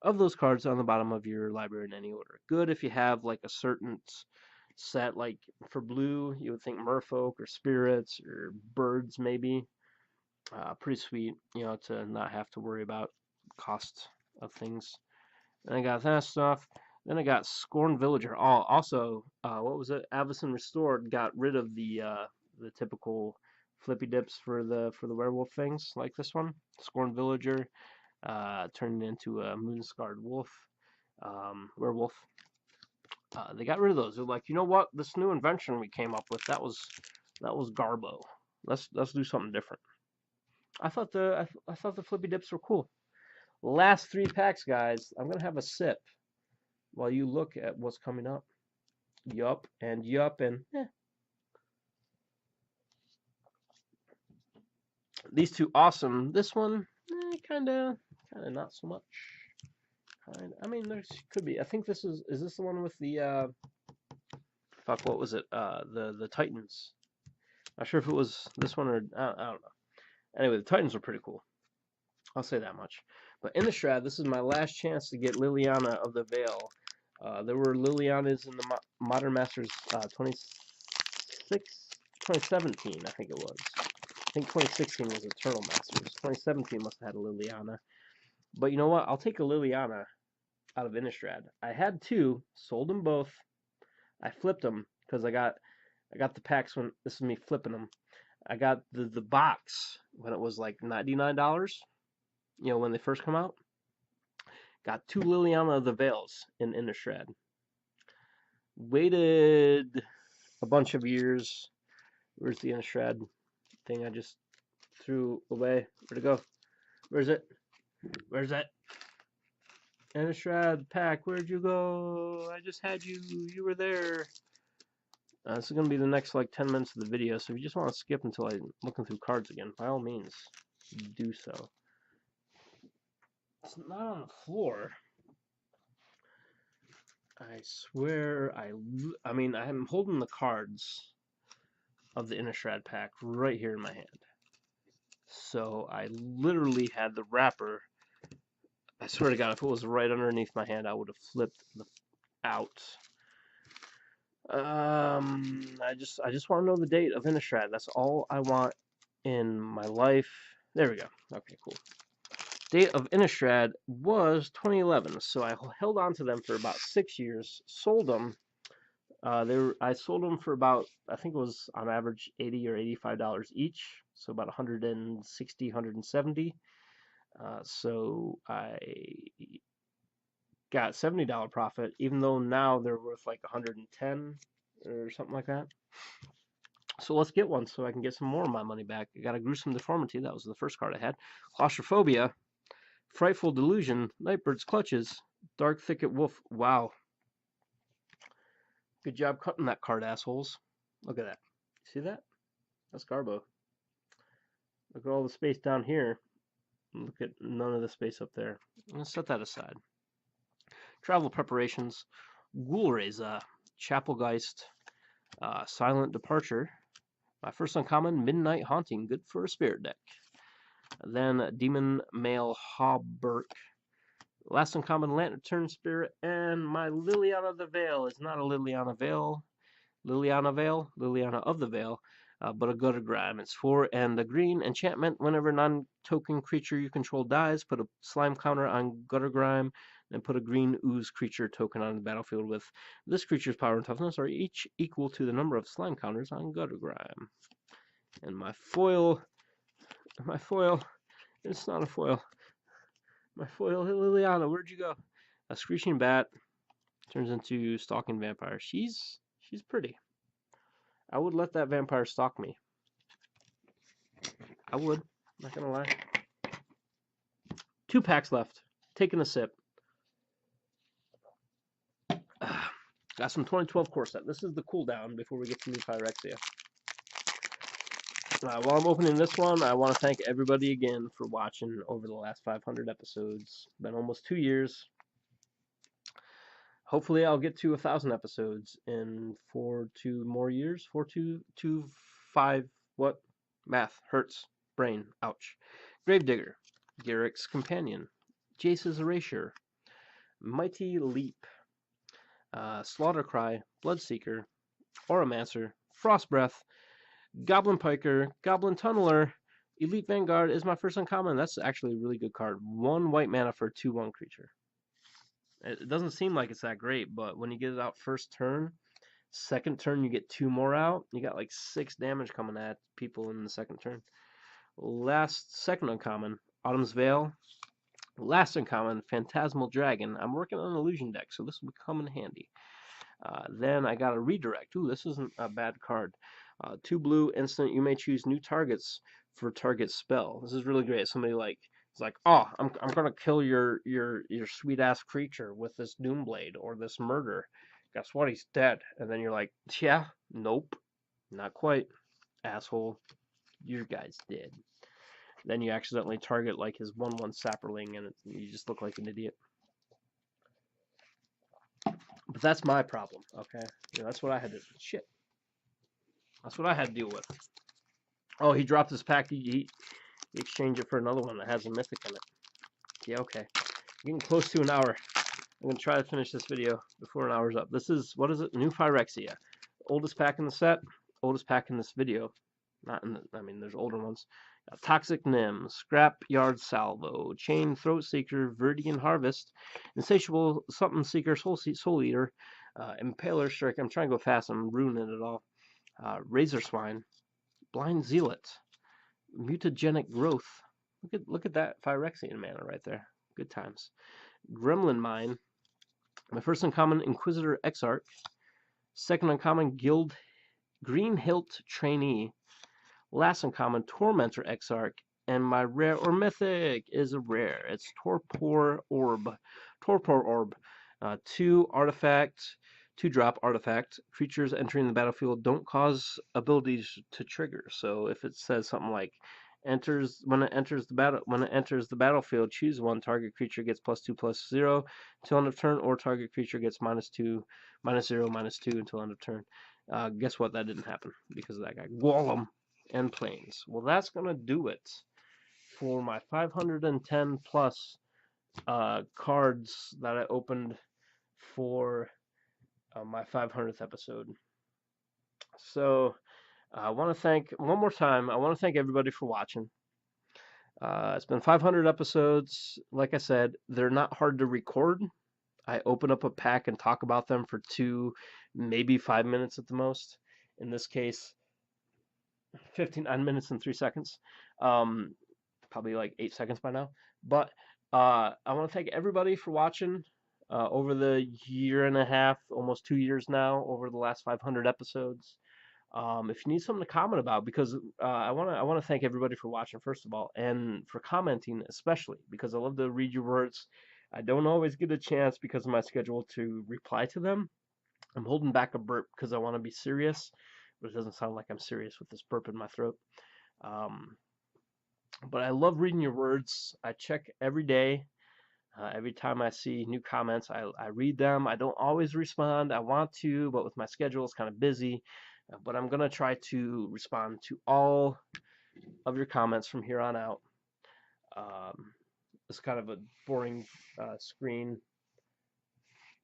of those cards on the bottom of your library in any order. Good if you have like a certain set, like for blue, you would think merfolk or spirits or birds maybe. Pretty sweet, you know, to not have to worry about cost of things. And I got that stuff. Then I got Scorn Villager. Oh, also, what was it? Avison Restored got rid of the typical flippy dips for the werewolf things like this one. Scorn Villager turned into a moon-scarred wolf, werewolf. They got rid of those. They're like, you know what? This new invention we came up with, that was Garbo. Let's do something different. I thought the flippy dips were cool. Last 3 packs, guys. I'm gonna have a sip while you look at what's coming up. Yup and yup and these 2 awesome. This one, kinda not so much. I mean, there could be. I think this is this the one with the fuck? What was it? The Titans. Not sure if it was this one or I don't know. Anyway, the Titans were pretty cool. I'll say that much. But Innistrad, this is my last chance to get Liliana of the Veil. There were Lilianas in the Modern Masters 2017, I think it was. I think 2016 was Eternal Masters. 2017 must have had a Liliana. But you know what? I'll take a Liliana out of Innistrad. I had 2, sold them both. I flipped them because I got the packs when this is me flipping them. I got the box when it was like $99. You know, when they first come out. Got 2 Liliana of the Veils in Innistrad. Waited a bunch of years. Where's the Innistrad thing I just threw away? Where'd it go? Where's it? Where's it? Innistrad pack, where'd you go? I just had you. You were there. This is going to be the next like 10 minutes of the video, so if you just want to skip until I'm looking through cards again, by all means, do so. It's not on the floor. I swear, I mean, I'm holding the cards of the Innistrad pack right here in my hand. So I literally had the wrapper. I swear to God, if it was right underneath my hand, I would have flipped out. I just want to know the date of Innistrad. That's all I want in my life. There we go. Okay, cool. Date of Innistrad was 2011, so I held on to them for about 6 years. Sold them. I sold them for about, I think it was on average $80 or $85 each, so about 160, 170. So I got $70 profit, even though now they're worth like 110 or something like that. So let's get one so I can get some more of my money back. I got a Gruesome Deformity. That was the first card I had. Claustrophobia, Frightful Delusion, Nightbird's Clutches, Dark Thicket Wolf. Wow. Good job cutting that card, assholes. Look at that. See that? That's Garbo. Look at all the space down here. Look at none of the space up there. Let's set that aside. Travel preparations. Ghoulreza, Chapelgeist, Silent Departure. My first uncommon, Midnight Haunting, good for a spirit deck. Then Demon Male Hauberk. Last uncommon, Lantern Spirit, and my Liliana of the Veil is not a Liliana Veil. Liliana of the Veil, but a Gutter Grime. It's 4 and a green enchantment. Whenever non-token creature you control dies, put a slime counter on Gutter Grime, and put a green ooze creature token on the battlefield with this creature's power and toughness are each equal to the number of slime counters on Gutter Grime. And my foil, it's not a foil. My foil, Liliana, where'd you go? A Screeching Bat turns into Stalking Vampire. She's pretty. I would let that vampire stalk me. I would. Not gonna lie. 2 packs left. Taking a sip. Got some 2012 core set. This is the cooldown before we get to new Phyrexia. While I'm opening this one, I want to thank everybody again for watching over the last 500 episodes. Been almost 2 years. Hopefully I'll get to 1,000 episodes in 2 more years. 5, what? Math. Hurts. Brain. Ouch. Gravedigger. Garrick's Companion. Jace's Erasure. Mighty Leap. Slaughtercry. Bloodseeker. Oromancer. Frostbreath. Goblin Piker. Goblin Tunneler. Elite Vanguard is my first uncommon. That's actually a really good card. 1 white mana for a 2/1 creature. It doesn't seem like it's that great, but when you get it out first turn, second turn you get 2 more out. You got like 6 damage coming at people in the second turn. Second uncommon, Autumn's Veil. Last uncommon, Phantasmal Dragon. I'm working on an illusion deck, so this will come in handy. Then I got a redirect. Ooh, this isn't a bad card. 2 blue, instant. You may choose new targets for target spell. This is really great. Somebody like it's like, oh, I'm gonna kill your sweet ass creature with this Doomblade or this murder. Guess what? He's dead. And then you're like, yeah, nope, not quite, asshole. Your guy's dead. Then you accidentally target like his 1/1 Sapperling, and you just look like an idiot. But that's my problem, okay? That's what I had to shit. That's what I had to deal with. Oh, he dropped his pack. He exchanged it for another one that has a mythic in it. Yeah, okay. Getting close to an hour. I'm going to try to finish this video before an hour's up. This is, what is it? New Phyrexia. Oldest pack in the set. Oldest pack in this video. Not in the, I mean, there's older ones. Toxic Nim, Scrapyard Salvo, Chain Throat Seeker, Verdian Harvest, Insatiable Something Seeker, Soul Eater, Impaler Strike. I'm trying to go fast. I'm ruining it all. Razor Swine, Blind Zealot, Mutagenic Growth. Look at that Phyrexian mana right there. Good times. Gremlin Mine. My first uncommon, Inquisitor Exarch. Second uncommon, Guild Green Hilt Trainee. Last uncommon, Tormentor Exarch. And my rare or mythic is a rare. It's Torpor Orb. 2 artifact, 2-drop artifact. Creatures entering the battlefield don't cause abilities to trigger. So if it says something like when it enters the battlefield, choose 1. Target creature gets +2/+0 until end of turn, or target creature gets -2, -0, -2 until end of turn. Guess what? That didn't happen because of that guy. Golem and Plains. Well, that's gonna do it for my 510 plus cards that I opened for my 500th episode. So I want to thank, one more time, I want to thank everybody for watching. It's been 500 episodes. Like I said, they're not hard to record. I open up a pack and talk about them for 2, maybe 5 minutes at the most. In this case, 59 minutes and 3 seconds. Probably like 8 seconds by now. But I want to thank everybody for watching over the year and a half, almost 2 years now, over the last 500 episodes. If you need something to comment about, because I want to thank everybody for watching first of all, and for commenting especially, because I love to read your words. I don't always get a chance because of my schedule to reply to them. I'm holding back a burp because I want to be serious, but it doesn't sound like I'm serious with this burp in my throat. But I love reading your words. I check every day. Every time I see new comments, I read them. I don't always respond. I want to, but with my schedule, it's kind of busy. But I'm going to try to respond to all of your comments from here on out. Um, it's kind of a boring screen.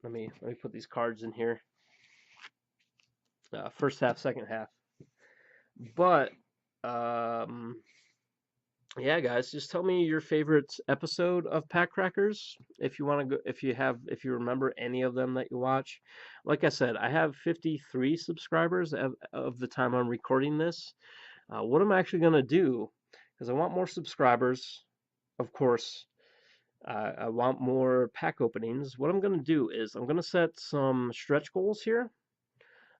Let me put these cards in here. First half, second half. But yeah, guys, just tell me your favorite episode of PackCrackers if you want to go, if you remember any of them that you watch. Like I said, I have 53 subscribers of the time I'm recording this. What I'm actually gonna do, because I want more subscribers, of course. I want more pack openings. What I'm gonna do is I'm gonna set some stretch goals here.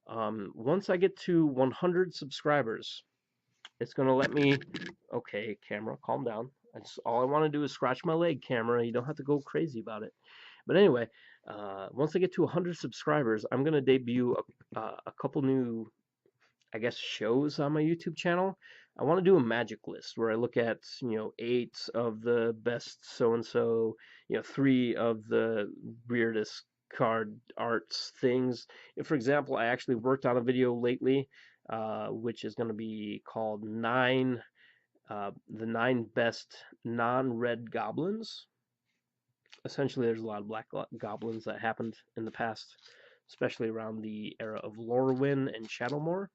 Once I get to 100 subscribers, it's gonna let me. Okay, camera, calm down. All I want to do is scratch my leg, camera. You don't have to go crazy about it. But anyway, once I get to 100 subscribers, I'm gonna debut a couple new, I guess, shows on my YouTube channel. I want to do a magic list where I look at, 8 of the best so and so, 3 of the weirdest card arts things. For example, I actually worked on a video lately, which is going to be called the 9 best non-red goblins. Essentially, there's a lot of black goblins that happened in the past, especially around the era of Lorwyn and Shadowmoor.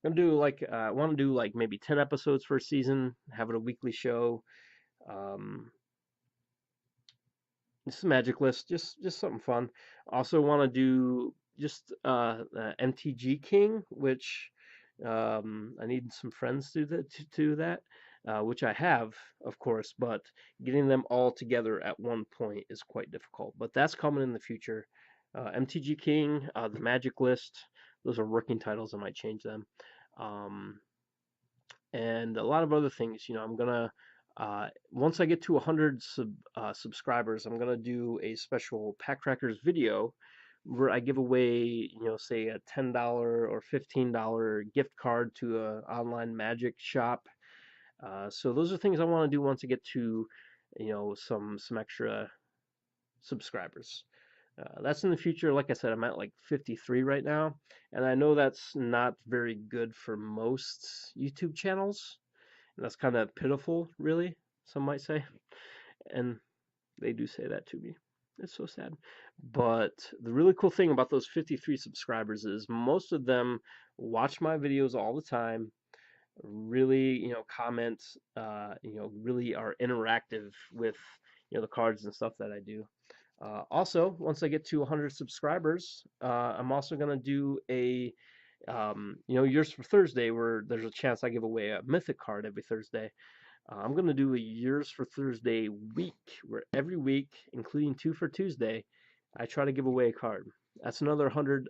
I'm gonna do like I want to do like maybe 10 episodes for a season, have it a weekly show. Um, just a magic list, just something fun. Also want to do just MTG King, which I need some friends to do that, which I have, of course, but getting them all together at one point is quite difficult. But that's coming in the future. MTG King, the Magic List, those are working titles. I might change them. Um, and a lot of other things. I'm gonna once I get to 100 subscribers, I'm gonna do a special PackCrackers video where I give away, say a $10 or $15 gift card to a online magic shop. So those are things I want to do once I get to, some extra subscribers. That's in the future. Like I said, I'm at like 53 right now, and I know that's not very good for most YouTube channels. And that's kind of pitiful, really, some might say. And they do say that to me. It's so sad. But the really cool thing about those 53 subscribers is most of them watch my videos all the time, really, comment, really are interactive with, the cards and stuff that I do. Also, once I get to 100 subscribers, I'm also going to do a, Yours for Thursday, where there's a chance I give away a Mythic card every Thursday. I'm going to do a Years for Thursday week, where every week, including 2 for Tuesday, I try to give away a card. That's another 100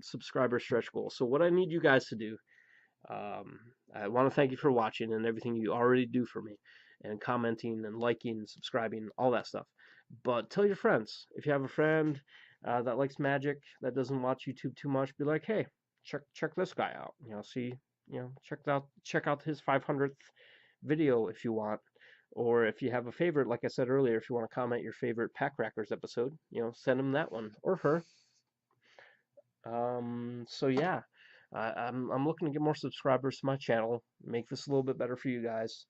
subscriber stretch goal. So what I need you guys to do, I want to thank you for watching and everything you already do for me, and commenting and liking and subscribing, all that stuff. But tell your friends. If you have a friend that likes magic, that doesn't watch YouTube too much, be like, hey, check this guy out. Check out his 500th video if you want. Or if you have a favorite, like I said earlier, if you want to comment your favorite PackCrackers episode, send him that one or her. So yeah, I'm looking to get more subscribers to my channel, make this a little bit better for you guys,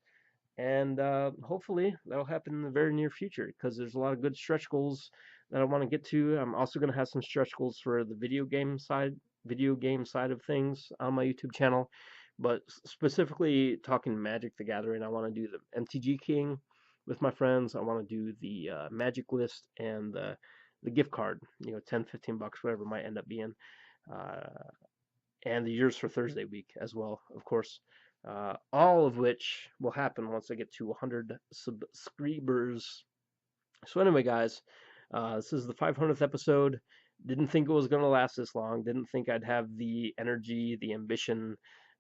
and hopefully that'll happen in the very near future because there's a lot of good stretch goals that I want to get to. I'm also going to have some stretch goals for the video game side of things on my YouTube channel, but specifically talking Magic the Gathering, I want to do the MTG King with my friends. I want to do the Magic List and the gift card, 10, 15 bucks, whatever it might end up being. Uh, and the Years for Thursday week as well, of course. All of which will happen once I get to 100 subscribers. So anyway, guys, this is the 500th episode. Didn't think it was going to last this long. Didn't think I'd have the energy, the ambition,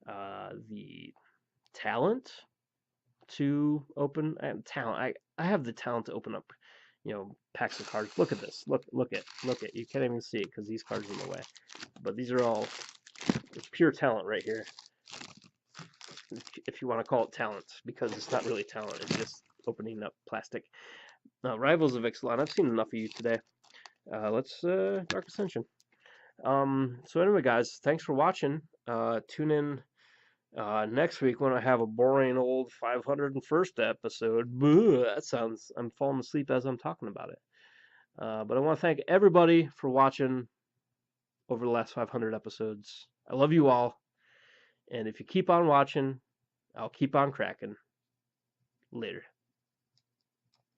the talent to open talent. I have the talent to open up, packs of cards. Look at this. Look at. You can't even see it because these cards are in the way. But these are all, it's pure talent right here. if you want to call it talent, because it's not really talent. It's just opening up plastic. Rivals of Ixalan. I've seen enough of you today. Let's Dark Ascension. So anyway, guys, thanks for watching. Tune in next week when I have a boring old 501st episode. Boo, that sounds. I'm falling asleep as I'm talking about it. But I want to thank everybody for watching over the last 500 episodes. I love you all, and if you keep on watching, I'll keep on cracking. Later.